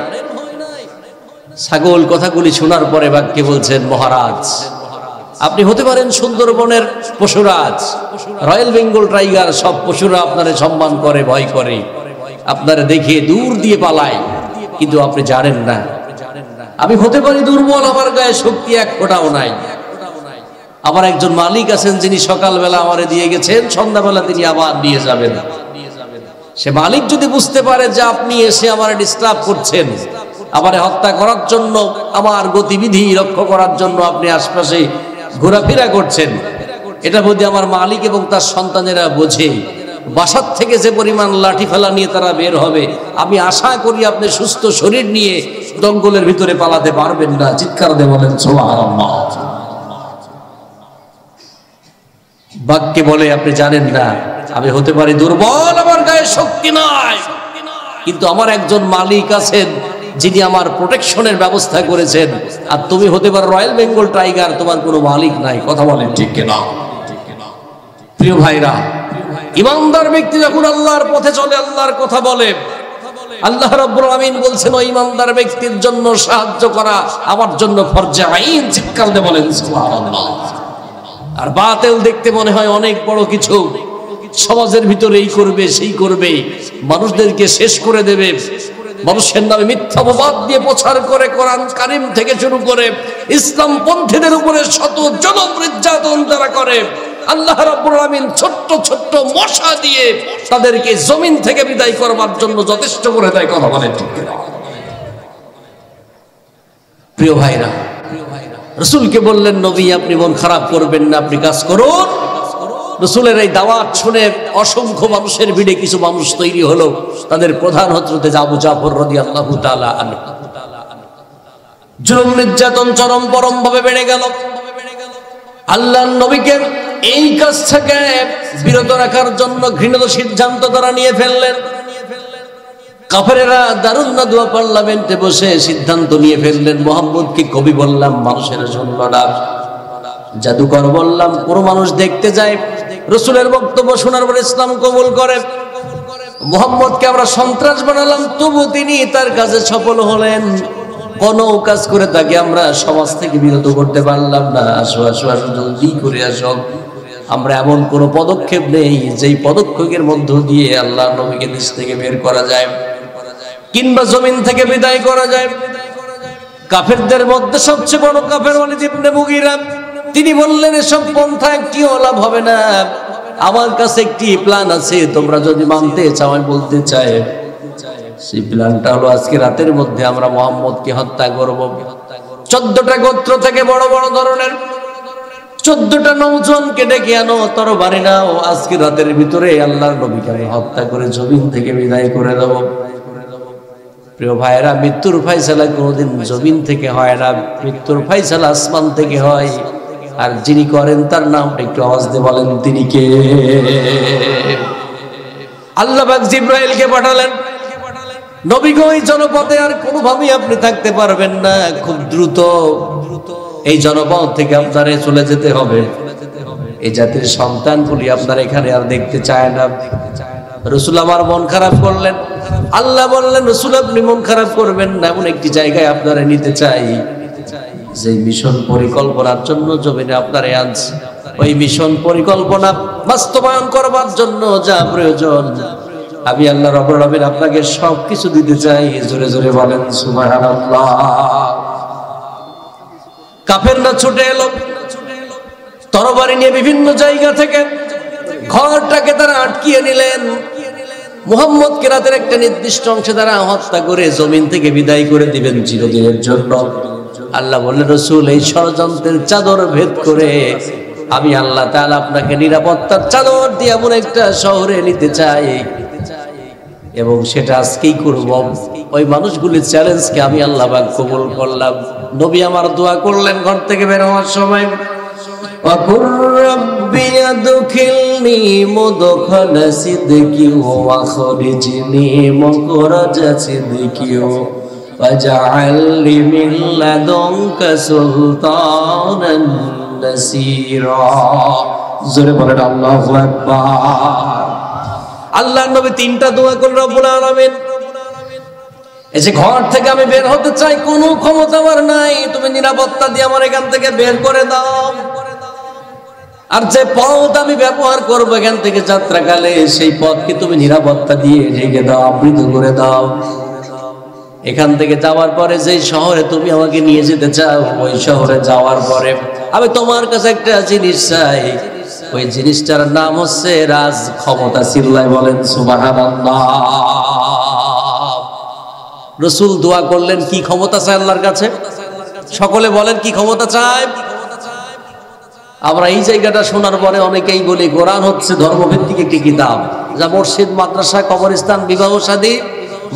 ছাগল কথাগুলি শোনার পরে বাঘকে বলছেন, মহারাজ আপনি হতে পারেন সুন্দরবনের পশুরাজ, রয়্যাল বেঙ্গল টাইগার, সব পশুরা আপনারে সম্মান করে, ভয় করে, আপনারা দেখে দূর দিয়ে পালায়, কিন্তু আপনি জানেন না আমি হতে পারি দুর্বল, আমার গায়ে শক্তি এক ফোঁটাও নাই। আমার একজন মালিক আছেন যিনি সকালবেলা আমারে দিয়ে গেছেন, সন্ধ্যাবেলা তিনি আবার নিয়ে যাবেন। সে মালিক যদি বুঝতে পারে যে আপনি এসে আমারে ডিস্টার্ব করছেন, আমারে হত্যা করার জন্য, আমার গতিবিধি লক্ষ্য করার জন্য আপনি আশপাশে ঘোরাফেরা করছেন, এটা যদি আমার মালিক এবং তার সন্তানেরা বোঝে, বাসার থেকে যে পরিমাণ লাঠি ফেলা নিয়ে তারা বের হবে, আমি আশা করি আপনি সুস্থ শরীর নিয়ে জঙ্গলের ভিতরে পালাতে পারবেন না। চিৎকার দিয়ে বলেন সুবহানাল্লাহ। বাঘকে বলে, আপনি জানেন না আমি হতে পারি দুর্বল, আমার গায়ে শক্তি নাই, কিন্তু আমার একজন মালিক আছেন যিনি আমার প্রোটেকশনের ব্যবস্থা করেছেন, আর তুমি হতে পারো রয়্যাল বেঙ্গল টাইগার, তোমার কোনো মালিক নাই। কথা বলেন ঠিক কিনা? প্রিয় ভাইরা, ঈমানদার ব্যক্তি যখন আল্লাহর পথে চলে, আল্লাহর কথা বলে, আল্লাহ রাব্বুল আমিন বলছেন ওই ঈমানদার ব্যক্তির জন্য সাহায্য করা আমার জন্য ফরজে আইন। চিৎকার দিয়ে বলেন সুবহানাল্লাহ। আর বাতিল দেখতে মনে হয় অনেক বড় কিছু, সমাজের ভিতরে এই করবে সেই করবে, মানুষদেরকে শেষ করে দেবে, মানুষের নামে মিথ্যা অপবাদ দিয়ে প্রচার করে কোরআন কারীম থেকে শুরু করে ইসলাম পন্থীদের উপরে শত জনম নির্যাতন যারা করে, আল্লাহ রাব্বুল আলামিন ছোট্ট ছোট্ট মশা দিয়ে তাদেরকে জমিন থেকে বিদায় করবার জন্য যথেষ্ট করে দেয়। কথা বলে ঠিক কিনা? প্রিয় ভাইরা, রাসূলকে বললেন, নবী আপনি মন খারাপ করবেন না, আপনি কাজ করুন। রাসূলের এই দাওয়াত শুনে অসংখ্য মানুষের ভিড়ে কিছু মানুষ তৈরি হলো। তাদের প্রধান হযরতে আবু জাফর রাদিয়াল্লাহু তাআলা আনহু। জুলুম নির্যাতন চরম পরম ভাবে বেড়ে গেল। আল্লাহর নবীকে এই কাজ থেকে বিরত রাখার জন্য ঘৃণিত সিদ্ধান্ত তারা নিয়ে ফেললেন। কাফেরেরা দারুন নাদওয়া পার্লামেন্টে বসে সিদ্ধান্ত নিয়ে ফেললেন, মুহাম্মদকে কবি বললাম মানুষের শুনল না, জাদুকর বললাম পুরো মানুষ দেখতে যায়, রাসূলের বক্তব্য শোনার পর ইসলাম কবুল করে। মুহাম্মদকে আমরা সন্ত্রাস বানালাম, তবু তিনি তার কাজে সফল হলেন। কোন কাজ করে তাকে আমরা সমাজ থেকে বিরত করতে পারলাম না। আসো আসো আসো, জলদি করে আসো। আমরা এমন কোন পদক্ষেপ নেই যেই পদক্ষেপের মধ্য দিয়ে আল্লাহ নবীকে দেশ থেকে বের করা যায় কিংবা জমিন থেকে বিদায় করা যায়। কাফেরদের মধ্যে সবচেয়ে বড় কাফের ওয়ালিদ ইবনে মুগীরা, তিনি বললেন এসব পন্থা একটিও লাভ হবে না, আমার কাছে একটি প্ল্যান আছে, তোমরা যদি মানতে চাও। আমি বলতে চাই সেই প্ল্যানটা হলো আজকে রাতের মধ্যে আমরা মুহাম্মদকে হত্যা করব। 14টা গোত্র থেকে বড় বড় ধরনের 14টা নওজোয়ানকে ডেকে আনো, তরবারি নাও, আজকে রাতের ভিতরে আল্লাহর নবীকে হত্যা করে জমিন থেকে বিদায় করে দেব। প্রিয় ভাইরা, মৃত্যুর ফায়সালা কোনোদিন জমিন থেকে হয় না, মৃত্যুর ফায়সালা আসমান থেকে হয়। আর যিনি করেন তার নামটা একটু আওয়াজ দিয়ে বলেন, তিনি কে? আল্লাহ পাক জিবরাইলকে পাঠালেন, নবী গো এই জনপদে আর কোনোভাবেই আপনি থাকতে পারবেন না, খুব দ্রুত এই জনপদ থেকে আপনারে চলে যেতে হবে। এই জাতির সন্তানগুলি আপনার এখানে আর দেখতে চায় না। রাসূল আমার মন খারাপ করলেন। আল্লাহ বললেন, রাসূল আপনি মন খারাপ করবেন না, এমন একটি জায়গায় আপনারা নিতে চাই যে মিশন পরিকল্পনার জন্য জমিনে আপনারে আনছি। ওই মিশন পরিকল্পনা বাস্তবায়ন করবার জন্য যা প্রয়োজন আমি আল্লাহ রাব্বুল আলামিন আপনাকে সবকিছু দিতে চাই। জোরে জোরে বলেন সুবহানাল্লাহ। কাফেররা ছুটে এলো, তরবারি নিয়ে বিভিন্ন জায়গা থেকে ঘরটাকে তারা আটকিয়ে নিলেন। মুহাম্মদকে রাতের একটা নির্দিষ্ট অংশে তারা হত্যা করে জমিন থেকে বিদায় করে দিবেন চিরদিনের জন্য। আল্লাহ বললেন, রাসূল এই ষড়যন্ত্রের চাদর ভেদ করে আমি আল্লাহ তাআলা আপনাকে নিরাপত্তার চাদর দিয়ে এমন একটা শহরে নিতে চাই, এবং সেটা আজকেই করব। ওই মানুষগুলির চ্যালেঞ্জকে আমি আল্লাহ পাক কবুল করলাম। নবী আমার দোয়া করলেন ঘর থেকে বের হওয়ার সময়, ওয়াকুর রাব্বি আদখিলনি মুদখালা সিদকি ওয়া আখরিজনি মুখরাজা সিদকি ওয়াজআলনি মিন লাদুনকা সুলতানান নাসীরা। জোরে বলেন আল্লাহু আকবার। আল্লাহর নবী তিনটা দোয়া করলেন, রব্বুল আলামিন এই যে ঘর থেকে আমি বের হতে চাই, কোনো ক্ষমতা আমার নাই, তুমি নিরাপত্তা দিয়ে আমার এখান থেকে বের করে দাও। আর যে পথ আমি ব্যবহার করবো এখান থেকে যাত্রাকালে, সেই পথকে তুমি নিরাপত্তা দিয়ে ঢেকে দাও, আবৃত করে দাও। এখান থেকে যাওয়ার পরে যে শহরে তুমি আমাকে নিয়ে যেতে চাও, ওই শহরে যাওয়ার পরে আমি তোমার কাছে একটা জিনিস চাই, ওই জিনিসটার নাম হচ্ছে রাজ ক্ষমতা। চিল্লায় বলেন সুবহানাল্লাহ। রাসূল দোয়া করলেন, কি ক্ষমতা চায় আল্লাহর কাছে? সকলে বলেন, কি ক্ষমতা চায়? আমরা এই জায়গাটা শোনার পরে অনেকেই বলি কোরআন হচ্ছে ধর্মভিত্তিক একটি কিতাব, যা মসজিদ, মাদ্রাসা, কবরস্থান, বিবাহ শাদী,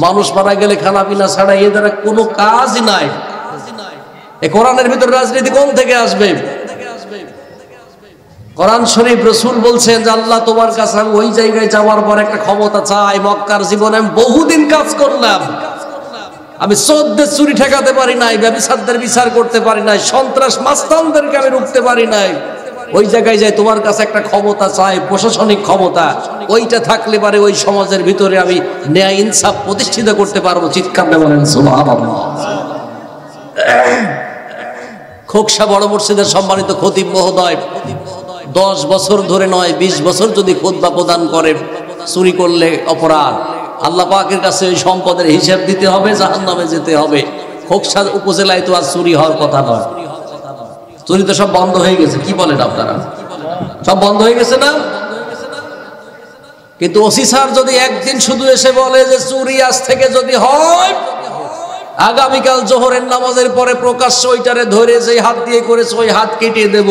মানুষ মারা গেলে খানা পিনা ছাড়া এ দ্বারা কোনো কাজই নাই। এই কোরআনের ভিতর রাজনীতি কোন থেকে আসবে? কোরআন শরীফ রাসূল বলছেন যে আল্লাহ তোমার কাছে আমি ওই জায়গায় যাওয়ার পর একটা ক্ষমতা চাই। মক্কার জীবনে আমি বহুদিন কাজ করলাম, আমি চোরদের চুরি ঠেকাতে পারি নাই, ব্যভিচারদের বিচার করতে পারি নাই, সন্ত্রাস মাস্তানদেরকে আমি রুখতে পারি নাই। ওই জায়গায় যাই তোমার কাছে একটা ক্ষমতা চাই, প্রশাসনিক ক্ষমতা। ওইটা থাকলে পারে ওই সমাজের ভিতরে আমি ন্যায় ইনসাফ প্রতিষ্ঠিত করতে পারবো। চিৎকার দিয়ে বলেন সুবহানাল্লাহ। খোকসা বড় মসজিদের সম্মানিত খতিব মহোদয় 10 বছর ধরে নয় 20 বছর যদি খুতবা প্রদান করে, চুরি করলে অপরাধ আল্লাহ পাকের কাছে ওই সম্পদের হিসাব দিতে হবে, জাহান্নামে যেতে হবে। খোকসা উপজেলায় তো আর চুরি হওয়ার কথা নয়, চুরি তো সব বন্ধ হয়ে গেছে। কি বলেন আপনারা, সব বন্ধ হয়ে গেছে না? কিন্তু ওসি স্যার যদি একদিন শুধু এসে বলে যে চুরি আজ থেকে যদি হয়, আগামীকাল জোহরের নামাজের পরে প্রকাশ্য ওইটারে ধরে যে হাত দিয়ে করেছে ওই হাত কেটে দেব,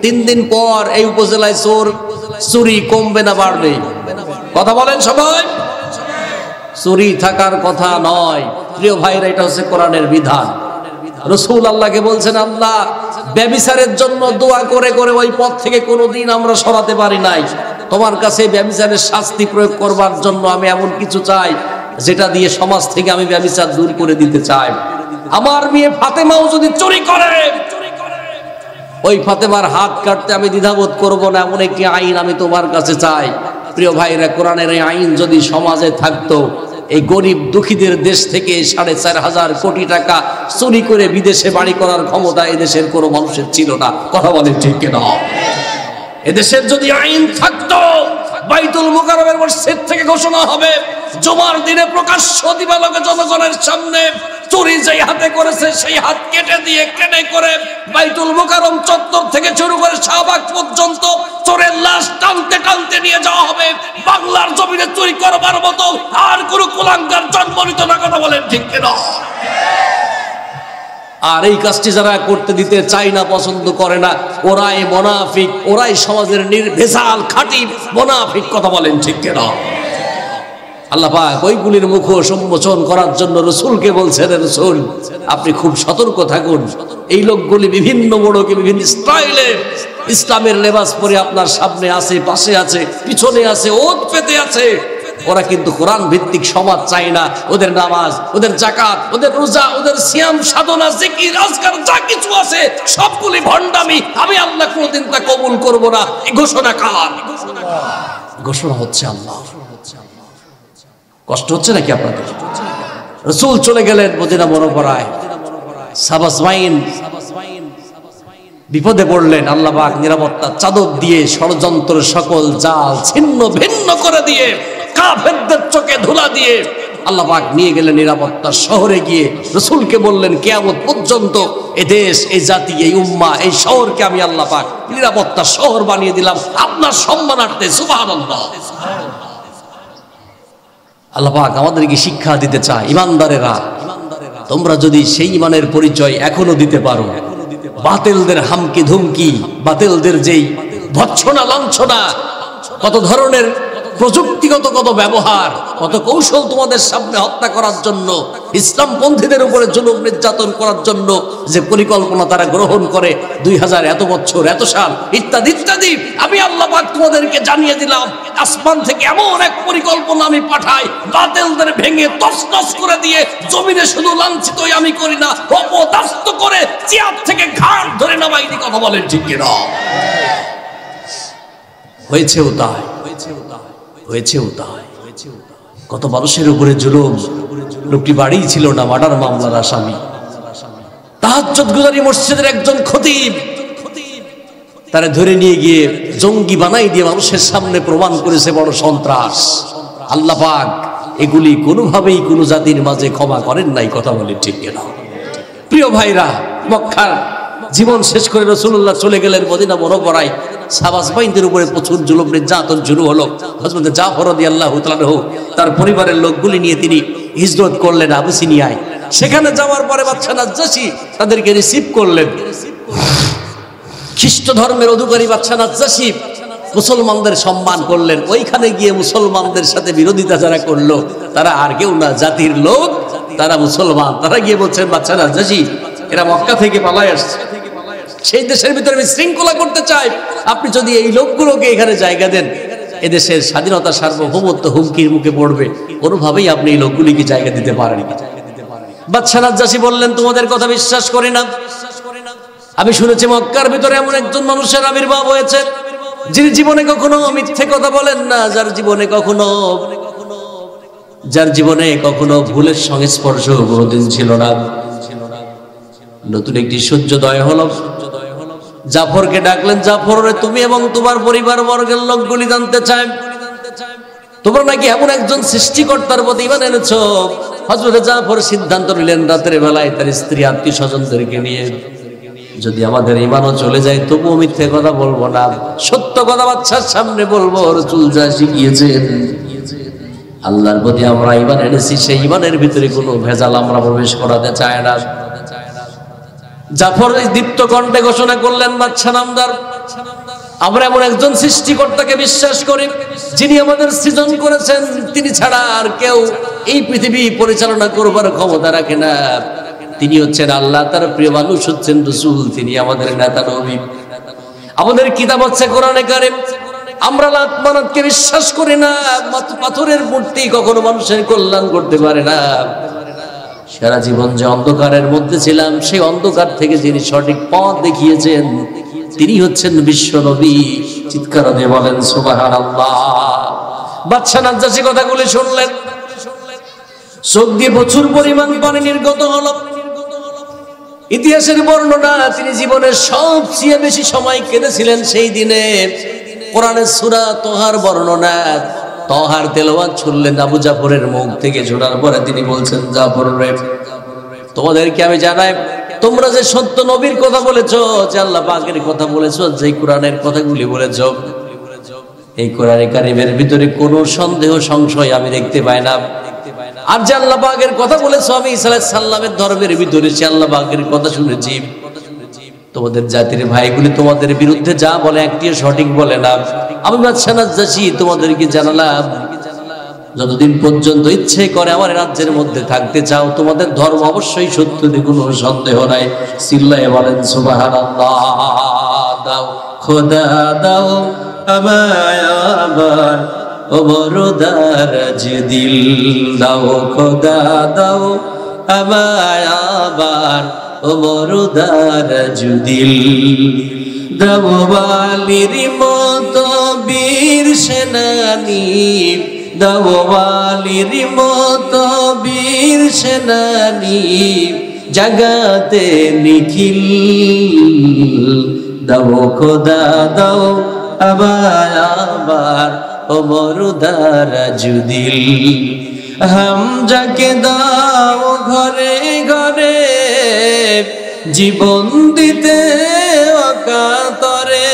3 দিন পর এই উপজেলায় চুরি কমবে না বাড়বে? কথা বলেন সবাই। চুরি থাকার কথা নয় প্রিয় ভাইরা, এটা হচ্ছে কোরআনের বিধান। রাসূল আল্লাহকে বলছেন, আল্লাহ ব্যভিচারের জন্য দোয়া করে করে ওই পথ থেকে কোনোদিন আমরা সরাতে পারি নাই, তোমার কাছে ব্যভিচারের শাস্তি প্রয়োগ করবার জন্য আমি এমন কিছু চাই যেটা দিয়ে সমাজ থেকে আমি ব্যভিচার দূর করে দিতে চাই। আমার মেয়ে ফাতেমাও যদি চুরি করে, ওই ফাতেমার হাত কাটতে আমি দ্বিধাবোধ করব না, এমন একটি আইন আমি তোমার কাছে চাই। প্রিয় ভাইরা, কোরআনের এই আইন যদি সমাজে থাকতো, এই গরিব দুঃখীদের দেশ থেকে 4.5 কোটি টাকা চুরি করে বিদেশে বাড়ি করার ক্ষমতা এদেশের কোনো মানুষের ছিল না। কথা বলে ঠিক কিনা? এদেশের যদি আইন থাকতো, বাইতুল মুকাররমের মসজিদ থেকে ঘোষণা হবে জুমার দিনে প্রকাশ্য দিবালোকে জনগণের সামনে চুরি যেই হাতে করেছে সেই হাত কেটে দিয়ে কেটে করে বাইতুল মুকাররম চত্বর থেকে শুরু করে শাহবাগ পর্যন্ত চোরের লাশ টানতে টানতে নিয়ে যাওয়া হবে। বাংলার জমিনে চুরি করবার মতো আর কোনো কুলাঙ্গার জন্ম নিত না। কথা বলেন ঠিক কিনা? আর এই কাজটি যারা করতে দিতে চায় না, পছন্দ করে না, ওরাই মুনাফিক, ওরাই সমাজের নির্ভেজাল খাঁটি মুনাফিক। কথা বলেন ঠিক কিনা? আল্লাহ পাক ওইগুলির মুখোশ উন্মোচন করার জন্য রাসূলকে বলছেন, রাসূল আপনি খুব সতর্ক থাকুন। এই লোকগুলি বিভিন্ন মোড়কে বিভিন্ন স্টাইলে ইসলামের লেবাস পরে আপনার সামনে আছে, পাশে আছে, পিছনে আছে, ওত পেতে আছে। ওরা কিন্তু কোরআন ভিত্তিক সমাজ চায় না। ওদের নামাজ, ওদের যাকাত, ওদের রোজা, ওদের সিয়াম সাধনা, জিকির, আজকার যা কিছু আছে সবগুলি ভণ্ডামি। আমি আল্লাহ কোনদিন তা কবুল করব না। এই ঘোষণা কার? ঘোষণা হচ্ছে আল্লাহ। কষ্ট হচ্ছে নাকি আপনাদের? রাসূল চলে গেলেন মদিনা মুনাওয়ারায়, সাবাসমাইন বিপদে পড়লেন। আল্লাহ পাক নিরাপত্তা চাদর দিয়ে ষড়যন্ত্র সকল জাল ছিন্ন ভিন্ন করে দিয়ে, কাফেরদের চোখে ধুলা দিয়ে আল্লাহ পাক নিয়ে গেলেন নিরাপত্তা শহরে। গিয়ে রাসূলকে বললেন, কিয়ামত পর্যন্ত এই দেশ, এই জাতি, এই উম্মাহ, এই শহরকে আমি আল্লাহ পাক নিরাপত্তা শহর বানিয়ে দিলাম আপনার সম্মানার্থে। সুবহানাল্লাহ। আল্লাহ পাক আমাদেরকে শিক্ষা দিতে চায়, ইমানদারেরা তোমরা যদি সেই ইমানের পরিচয় এখনো দিতে পারো, বাতিলদের হামকি ধুমকি, বাতিলদের যেই ভৎসনা লাঞ্ছনা, কত ধরনের প্রযুক্তিগত কত ব্যবহার, কত কৌশল তোমাদের সামনে হত্যা করার জন্য, ইসলামপন্থীদের উপরে জুলুম নির্যাতন করার জন্য যে পরিকল্পনা তারা গ্রহণ করে 2000 এত বছর, এত সাল, ইত্যাদি ইত্যাদি, আমি আল্লাহ পাক তোমাদেরকে জানিয়ে দিলাম আসমান থেকে এমন এক পরিকল্পনা আমি পাঠাই, বাতিলদের ভেঙে তছনছ করে দিয়ে জমিনে শুধু লাঞ্ছিতই আমি করি না, অপদস্থ করে চেয়ার থেকে ঘাড় ধরে নামাই দিই। কথা বলেন ঠিক কিনা? হয়েছেও তাই, হয়েছেও তাই। কত মানুষের উপরে জুলুম। লোকটি বাড়ি ছিল না, মার্ডার মামলার আসামি। তাহাজ্জুদ গুজারি মসজিদের একজন খতিব, তারা ধরে নিয়ে গিয়ে জঙ্গি বানাই দিয়ে মানুষের সামনে প্রমাণ করেছে বড় সন্ত্রাস। আল্লাহ পাক এগুলি কোনোভাবেই কোনো জাতির মাঝে ক্ষমা করেন নাই। কথা বলে ঠিক কিনা? প্রিয় ভাইরা, মক্কার জীবন শেষ করে রাসূলুল্লাহ চলে গেলেন মদিনা মুনাওয়ারায়। সাহাবাদের উপরে প্রচুর জুলুম নির্যাতন শুরু হলো। হযরত জাফর রাদিয়াল্লাহু তাআলা আনহু তার পরিবারের লোকগুলি নিয়ে তিনি হিজরত করলেন আবিসিনিয়ায়। সেখানে যাওয়ার পরে বাদশা নাজ্জাশী তাদেরকে রিসিভ করলেন। খ্রিস্ট ধর্মের অধিকারী বাদশা নাজ্জাশী মুসলমানদের সম্মান করলেন। ওইখানে গিয়ে মুসলমানদের সাথে বিরোধিতা যারা করলো তারা আর কেউ না, জাতির লোক, তারা মুসলমান। তারা গিয়ে বলছেন, বাদশা নাজ্জাশী এরা মক্কা থেকে পালায় আসছে, সেই দেশের ভিতরে বিশৃঙ্খলা করতে চায়। আপনি যদি এই লোকগুলোকে এখানে জায়গা দেন, এদেশের স্বাধীনতা সার্বভৌমত্ব হুমকির মুখে পড়বে। কোনোভাবেই আপনি এই লোকগুলিকে জায়গা দিতে পারেন না। বাদশা নাজ্জাশী বললেন, তোমাদের কথা বিশ্বাস করি না। আমি শুনেছি মক্কার ভিতরে এমন একজন মানুষের আবির্ভাব হয়েছে যিনি জীবনে কখনো মিথ্যে কথা বলেন না, যার জীবনে কখনো ভুলের সংস্পর্শ কোনোদিন ছিল না। নতুন একটি সূর্যোদয় হলো। জাফরকে ডাকলেন, জাফর তুমি এবং তোমার পরিবার বর্গের লোকগুলি জানতে চায় তোমরা নাকি এমন একজন সৃষ্টিকর্তার প্রতি ঈমান এনেছো। হযরত জাফর সিদ্ধান্ত নিলেন রাতের বেলায় তার স্ত্রী আত্মীয় স্বজনদেরকে নিয়ে, যদি আমাদের ঈমানও চলে যায় তবুও মিথ্যে কথা বলবো না, সত্য কথা বাচ্চার সামনে বলবো। রাসূল যা শিখিয়েছেন, আল্লাহর প্রতি আমরা ঈমান এনেছি, সেই ঈমানের ভিতরে কোনো ভেজাল আমরা প্রবেশ করাতে চাই না। জাফর দীপ্ত কণ্ঠে ঘোষণা করলেন, বাদশা নামদার, আমরা এমন একজন সৃষ্টিকর্তাকে বিশ্বাস করি যিনি আমাদের সৃজন করেছেন, তিনি ছাড়া আর কেউ এই পৃথিবী পরিচালনা করবার ক্ষমতা রাখে না। তিনি হচ্ছেন আল্লাহ, তার প্রিয় মানুষ হচ্ছেন রাসূল, তিনি আমাদের নেতা নবী। আমাদের কিতাব হচ্ছে কোরআনে কারীম। আমরা লাত মানাতকে বিশ্বাস করি না। পাথরের মূর্তি কখনো মানুষের কল্যাণ করতে পারে না। সারা জীবন যে অন্ধকারের মধ্যে ছিলাম, সেই অন্ধকার থেকে যিনি সঠিক পথ দেখিয়েছেন তিনি হচ্ছেন বিশ্ব নবী। চিৎকার দিয়ে বলেন সুবহানাল্লাহ। বাদশা নাজ্জাশী কথাগুলি শুনলেন, চোখ দিয়ে প্রচুর পরিমাণ পানি নির্গত হলো। ইতিহাসের বর্ণনা, তিনি জীবনের সবচেয়ে বেশি সময় কেঁদেছিলেন সেই দিনে। কোরআনের সূরা তহার বর্ণনা, তহার তেলাওয়াত শুনলেন আবু জাফরের মুখ থেকে। শোনার পরে তিনি বলছেন, জাফর রে, তোমাদেরকে আমি জানাই, তোমরা যে সত্য নবীর কথা বলেছো, যে আল্লাহ পাকের কথা বলেছো, যে কোরআনের কথাগুলি বলেছো, এই কোরআনে কারীমের ভিতরে কোনো সন্দেহ সংশয় আমি দেখতে পাই না। আর যে আল্লাহ পাকের কথা বলেছো, আমি ঈসা আলাইহিস সালামের ধর্মের ভিতরে সে আল্লাহ পাকের কথা শুনেছি। তোমাদের জাতির ভাইগুলি তোমাদের বিরুদ্ধে যা বলে একটিও সঠিক বলে না। আমি বাদশা নাজ্জাশী তোমাদেরকে জানালাম, যতদিন পর্যন্ত ইচ্ছে করে আমার রাজ্যের মধ্যে থাকতে চাও, তোমাদের ধর্ম অবশ্যই সত্য, কোনো সন্দেহ নাই। চিল্লায়ে বলেন সুবহানাল্লাহ। দাও খোদা দাও আমায় আবার ওমর দারাজ দিল, দাও খোদা দাও আমায় আবার ওমর দারাজ দিল। দাওয়ালির মতো বীর সেনানী, দাওয়ালির মতো বীর সেনানী, জাগাতে নিখিল, দাও খোদা দাও আবার আবার ওমর দারাজ দিল। হামজাকে দাও ঘরে ঘরে জীবন দিতে অকাতরে,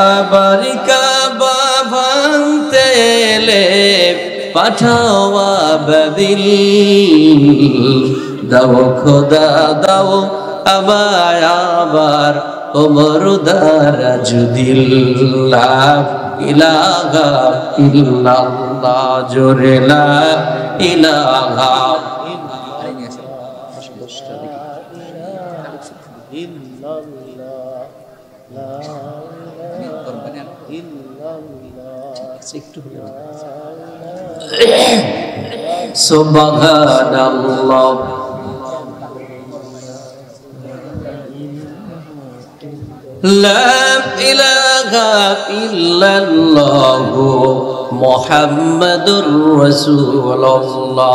আবার কাবা ভাঙতে এলে পাঠাও আবাবিল, দাও খোদা দাও আবার আবার ওমর দারাজ দিল। লা ইলাহা ইল্লাল্লাহ, জোরে লা ইলাহা সুবহানাল্লাহ। লা ইলাহা ইল্লাল্লাহ মুহাম্মাদুর রাসূলুল্লাহ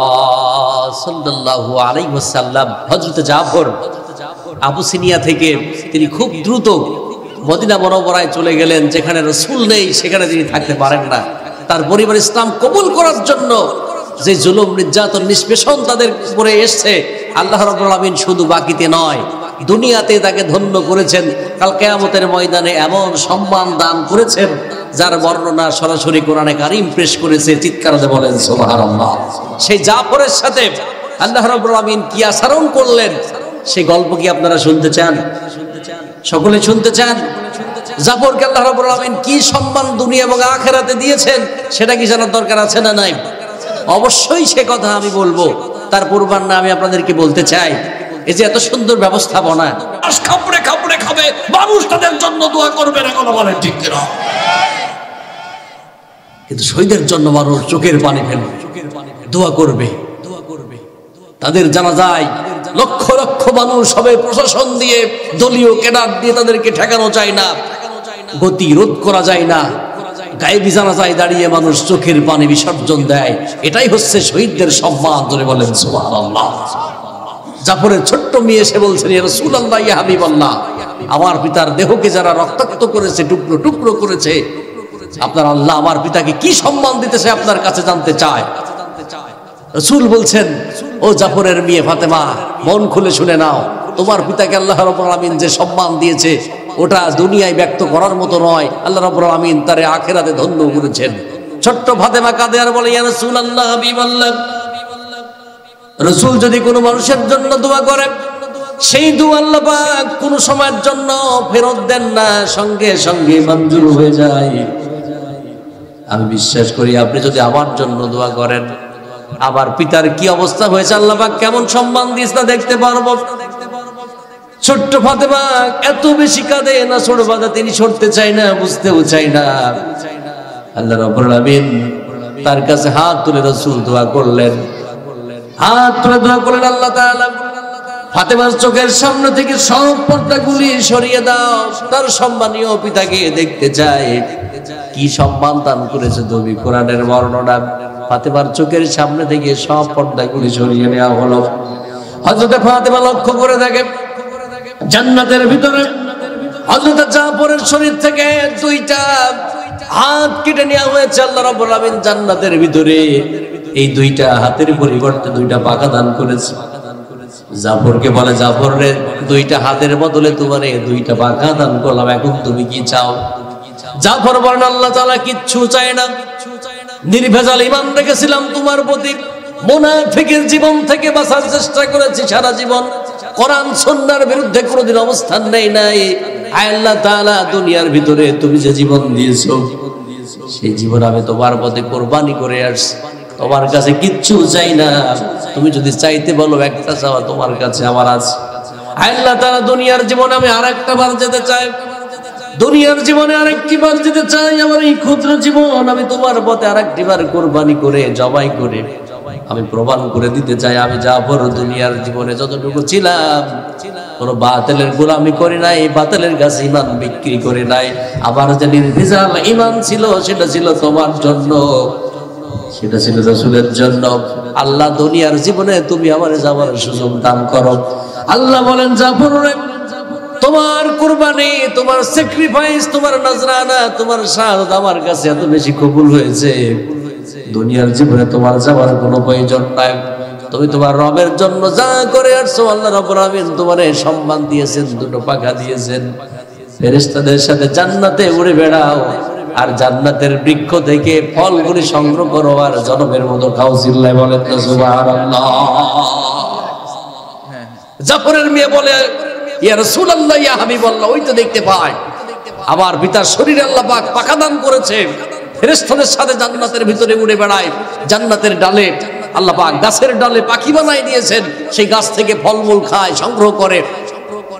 সাল্লাল্লাহু আলাইহি ওয়াসাল্লাম। হযরত জাফর আবুসিনিয়া থেকে তিনি খুব দ্রুত মদিনা মুনাওয়ারায় চলে গেলেন। যেখানে রাসূল নেই সেখানে তিনি থাকতে পারেন না। তার পরিবার ইসলাম কবুল করার জন্য যে জুলুম নির্যাতন নিষ্পেষণ তাদের উপরে এসছে, আল্লাহ রাব্বুল আলামিন শুধু বাকিতে নয় দুনিয়াতে তাকে ধন্য করেছেন, কাল কিয়ামতের ময়দানে এমন সম্মান দান করেছেন যার বর্ণনা সরাসরি কোরআনে কারীম পেশ করেছে। চিৎকার দিয়ে বলেন সুবহানাল্লাহ। সেই জাফরের সাথে আল্লাহ রাব্বুল আলামিন কি আচরণ করলেন সেই গল্প কি আপনারা শুনতে চান? সকলে শুনতে চান? জাফরকে আল্লাহ রাব্বুল আলামিন কি সম্মান দুনিয়া এবং আখিরাতে দিয়েছেন সেটা কি জানার দরকার আছে না নাই? অবশ্যই সে কথা আমি বলবো। তার পূর্বান্নে আমি আপনাদেরকে বলতে চাই, এই যে এত সুন্দর ব্যবস্থাপনা, খাপড়ে খাপড়ে খাবে মানুষ, তাদের জন্য দোয়া করবে না, কোনো বলে ঠিক কিনা? কিন্তু শহীদের জন্য মানুষ চোখের পানি ফেলবে, দোয়া করবে। তাদের জানা যায় লক্ষ লক্ষ মানুষ হবে, প্রশাসন দিয়ে দলীয় ক্যাডার দিয়ে তাদেরকে ঠেকানো যায় না, গতি রোধ করা যায় না। গায়েবী জানাজায় দাঁড়িয়ে মানুষ চোখের পানি বিসর্জন দেয়। এটাই হচ্ছে শহীদদের সম্মান। ধরে বলেন সুবহানাল্লাহ। জাফরের ছোট্ট মেয়ে এসে বলছেন, ইয়া রাসূলুল্লাহ, ইয়া হাবিবাল্লাহ, আমার পিতার দেহকে যারা রক্তাক্ত করেছে, টুকরো টুকরো করেছে, আপনার আল্লাহ আমার পিতাকে কি সম্মান দিতেছে আপনার কাছে জানতে চায়। রাসূল বলছেন, ও জাফরের মেয়ে ফাতেমা, মন খুলে শুনে নাও, তোমার পিতাকে আল্লাহ রাব্বুল আলামিন যে সম্মান দিয়েছে ওটা দুনিয়ায় ব্যক্ত করার মতো নয়। আল্লাহ রাব্বুল আলামিন তারে আখিরাতে ধন্য করেছেন। ছোট্ট ফাতেমা কাঁদে আর বলে, ইয়া রাসূলুল্লাহ, হাবিবাল্লাহ, রাসূল যদি কোনো মানুষের জন্য দোয়া করে, সেই দোয়া আল্লাহ পাক কোনো সময়ের জন্য ফেরত দেন না, সঙ্গে সঙ্গে মঞ্জুর হয়ে যায়। আমি বিশ্বাস করি আপনি যদি আমার জন্য দোয়া করেন, আমার পিতার কি অবস্থা হয়েছে, আল্লাহ পাক কেমন সম্মান দিয়েছে তা দেখতে পারবো। ছোট্ট ফাতেমা এত বেশি কাঁদে না ছোট বাধা, তিনি ছড়তে চাই না, বুঝতেও চাই না। আল্লাহ রাব্বুল আলামিন তার কাছে হাত তুলে রাসূল দোয়া করলেন, হাত তুলে দোয়া করলেন, আল্লাহ তাআলা ফাতেমার চোখের সামনে থেকে সব পর্দাগুলি সরিয়ে দাও, তার সম্মানীয় পিতাকে দেখতে চাই। কি সম্মান দান করেছে তুমি, কোরআনের বর্ণনা। ফাতেমার চোখের সামনে থেকে সব পর্দাগুলি সরিয়ে নেওয়া হলো। হযরত ফাতেমা লক্ষ্য করে দেখে জান্নাতের ভিতরে হযরত জাফরের শরীর থেকে দুইটা হাত কেটে নেওয়া হয়েছে। আল্লাহ রাব্বুল আলামিন জান্নাতের ভিতরে এই দুইটা হাতের পরিবর্তে দুইটা পাখা দান করেছে। জাফরকে বলে, জাফর রে, দুইটা হাতের বদলে তোমারে দুইটা পাখা দান করলাম, এখন তুমি কি চাও? জাফর বলেন, আল্লাহ তাআলা কিচ্ছু চায় না, নির্ভেজাল ঈমান রেখেছিলাম তোমার প্রতি, মুনাফিকের জীবন থেকে বাঁচার চেষ্টা করেছি সারা জীবন, কোরআন সুন্নাহর বিরুদ্ধে কোনোদিন অবস্থান নেই নাই। আল্লাহ তাআলা দুনিয়ার ভিতরে তুমি যে জীবন দিয়েছো, সেই জীবন আমি তোমার পথে কোরবানি করে আসছি, তোমার কাছে কিচ্ছু চাই না। তুমি যদি চাইতে বলো, একটা চাওয়া তোমার কাছে আমার আছে। আল্লাহ তাআলা দুনিয়ার জীবনে আমি আরেকটা বার যেতে চাই, দুনিয়ার জীবনে আরেকটি বার যেতে চাই। আমার এই ক্ষুদ্র জীবন আমি তোমার পথে আরেকটি বার কোরবানি করে জবাই করে আমি প্রমাণ করে দিতে চাই, আমি জাফর দুনিয়ার জীবনে যতটুকু ছিলাম কোন বাতিলের গোলামি করি নাই, বাতিলের কাছে ঈমান বিক্রি করে নাই। আমার যে নির্ভেজাল ঈমান ছিল সেটা ছিল তোমার জন্য, সেটা ছিল রাসূলের জন্য। আল্লাহ দুনিয়ার জীবনে তুমি আমারে যাওয়ার সুযোগ দান করো। আল্লাহ বলেন, জাফর রে, তোমার কুরবানি, তোমার স্যাক্রিফাইস, তোমার নজরানা, তোমার শাহাদাত আমার কাছে এত বেশি কবুল হয়েছে, দুনিয়ার জীবনে তোমার যাওয়ার কোনো প্রয়োজন নাই। তুমি তোমার রবের জন্য যা করে আসছো, আল্লাহ রাব্বুল আলামিন তোমারে সম্মান দিয়েছেন, দুটো পাখা দিয়েছেন। ফেরেশতাদের সাথে জান্নাতে উড়ে বেড়াও, আর জান্নাতের বৃক্ষ থেকে ফলগুলি সংগ্রহ করো, আর জনমের মতো খাও। চিল্লায় বলেন তো সুবহানাল্লাহ। জাফরের মেয়ে বলে, ইয়া রাসূলুল্লাহ, ইয়া হাবিবাল্লাহ, ওই তো দেখতে পাই আমার পিতার শরীরে আল্লাহ পাক পাখা দান করেছে, ফেরেশতাদের সাথে জান্নাতের ভিতরে উড়ে বেড়ায়। জান্নাতের ডালে আল্লাহ পাক গাছের ডালে পাখি বানাই দিয়েছেন, সেই গাছ থেকে ফলমূল খায়, সংগ্রহ করে।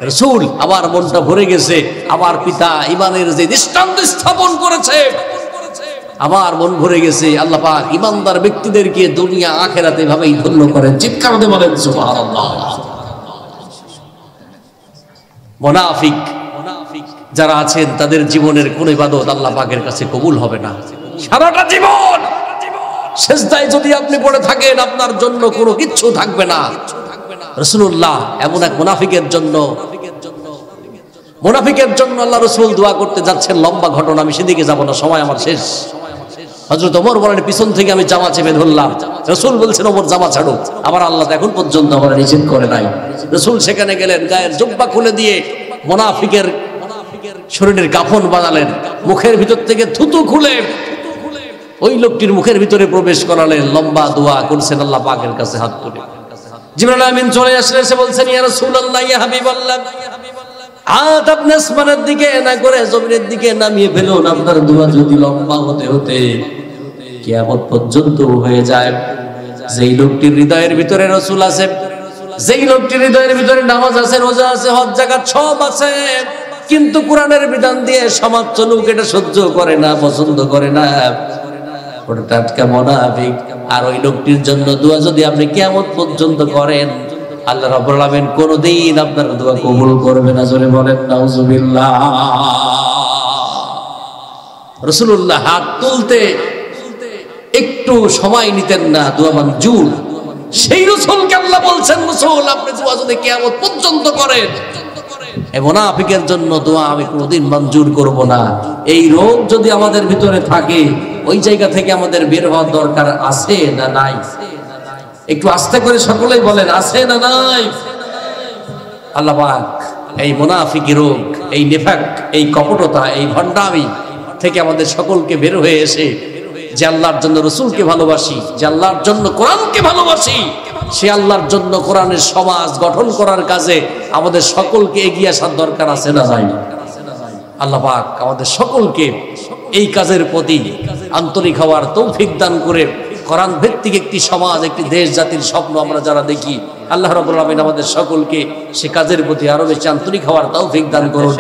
রাসূল, আমার মনটা ভরে গেছে, আমার পিতা ঈমানের যে দৃষ্টান্ত স্থাপন করেছে, আমার মন ভরে গেছে। আল্লাহ পাক ঈমানদার ব্যক্তিদেরকে দুনিয়া আখিরাতে ভাবেই ধন্য করেন। চিৎকার দিয়ে বলেন সুবহানাল্লাহ। মুনাফিক যারা আছেন তাদের জীবনের কোন ইবাদত আল্লাহ পাকের কাছে কবুল হবে না। সারাটা জীবন সিজদায় যদি আপনি পড়ে থাকেন, আপনার জন্য কোনো কিচ্ছু থাকবে না। রাসূলুল্লাহ এমন এক মুনাফিকের জন্য আল্লাহ রাসূল দোয়া করতে যাচ্ছেন। লম্বা ঘটনা, আমি সেদিকে যাব না, সময় আমার শেষ। হযরত ওমর বলেন, পিছন থেকে আমি জামা চেপে ধরলাম। রাসূল বলছেন, ওমর জামা ছাড়ো। আমার আল্লাহ এখন পর্যন্ত আমার নিষেধ করে নাই। রাসূল সেখানে গেলেন, গায়ের জুব্বা খুলে দিয়ে মুনাফিকের শরীরের কাফন বানালেন, মুখের ভিতর থেকে থুতু খুলে ওই লোকটির মুখের ভিতরে প্রবেশ করালেন। লম্বা দোয়া করছেন আল্লাহ পাকের কাছে হাত তুলে। জিবরাইল আমিন চলে আসলেন, এসে বলছেন, ইয়া রাসূলুল্লাহ, ইয়া হাবিবাল্লাহ, হাত আপনি আসমানের দিকে না করে জমিনের দিকে নামিয়ে ফেলুন। আপনার দোয়া যদি লম্বা হতে হতে কিয়ামত পর্যন্ত হয়ে যায়। যেই লোকটির হৃদয়ের ভিতরে রাসূল আছে, যেই লোকটির হৃদয়ের ভিতরে নামাজ আছে, রোজা আছে, হজ যাকাত সব আছে, কিন্তু কোরআনের বিধান দিয়ে সমাজ চলুক এটা সহ্য করে না, পছন্দ করে না, ওটা টাটকা মুনাফিক। আর ওই লোকটির জন্য দোয়া যদি আপনি কিয়ামত পর্যন্ত করেন, আল্লাহ রাব্বুল আলামিন কোনদিন আপনার দোয়া কবুল করবে না। জোরে বলেন নাউজুবিল্লাহ। রাসূলুল্লাহ হাত তুলতে একটু সময় নিতেন না, দোয়া মঞ্জুর। সেই রাসূলকে আল্লাহ বলছেন, রাসূল আপনি দোয়া যদি কিয়ামত পর্যন্ত করেন, এই মুনাফিকের জন্য দোয়া আমি কোনোদিন মঞ্জুর করব না। এই রোগ যদি আমাদের ভিতরে থাকে, ওই জায়গা থেকে আমাদের বের হওয়ার দরকার আছে না নাই? একটু আস্তে করে সকলেই বলেন, আছে না নাই? আল্লাহ পাক এই মুনাফিকি রোগ, এই নিফাক, এই কপটতা, এই ভণ্ডামি থেকে আমাদের সকলকে বের হয়ে এসে যে আল্লাহর জন্য রসুলকে ভালোবাসি, যে আল্লাহর জন্য কোরআনকে ভালোবাসি, সে আল্লাহর জন্য কোরআনের সমাজ গঠন করার কাজে আমাদের সকলকে এগিয়ে আসার দরকার আছে না নাই? আল্লাহ পাক আমাদের সকলকে এই কাজের প্রতি আন্তরিক হওয়ার তৌফিক দান করে কোরআন ভিত্তিক একটি সমাজ, একটি দেশ জাতির স্বপ্ন আমরা যারা দেখি, আল্লাহ রাব্বুল আলামিন আমাদের সকলকে সে কাজের প্রতি আরো বেশি আন্তরিক হওয়ার তৌফিক দান করুন।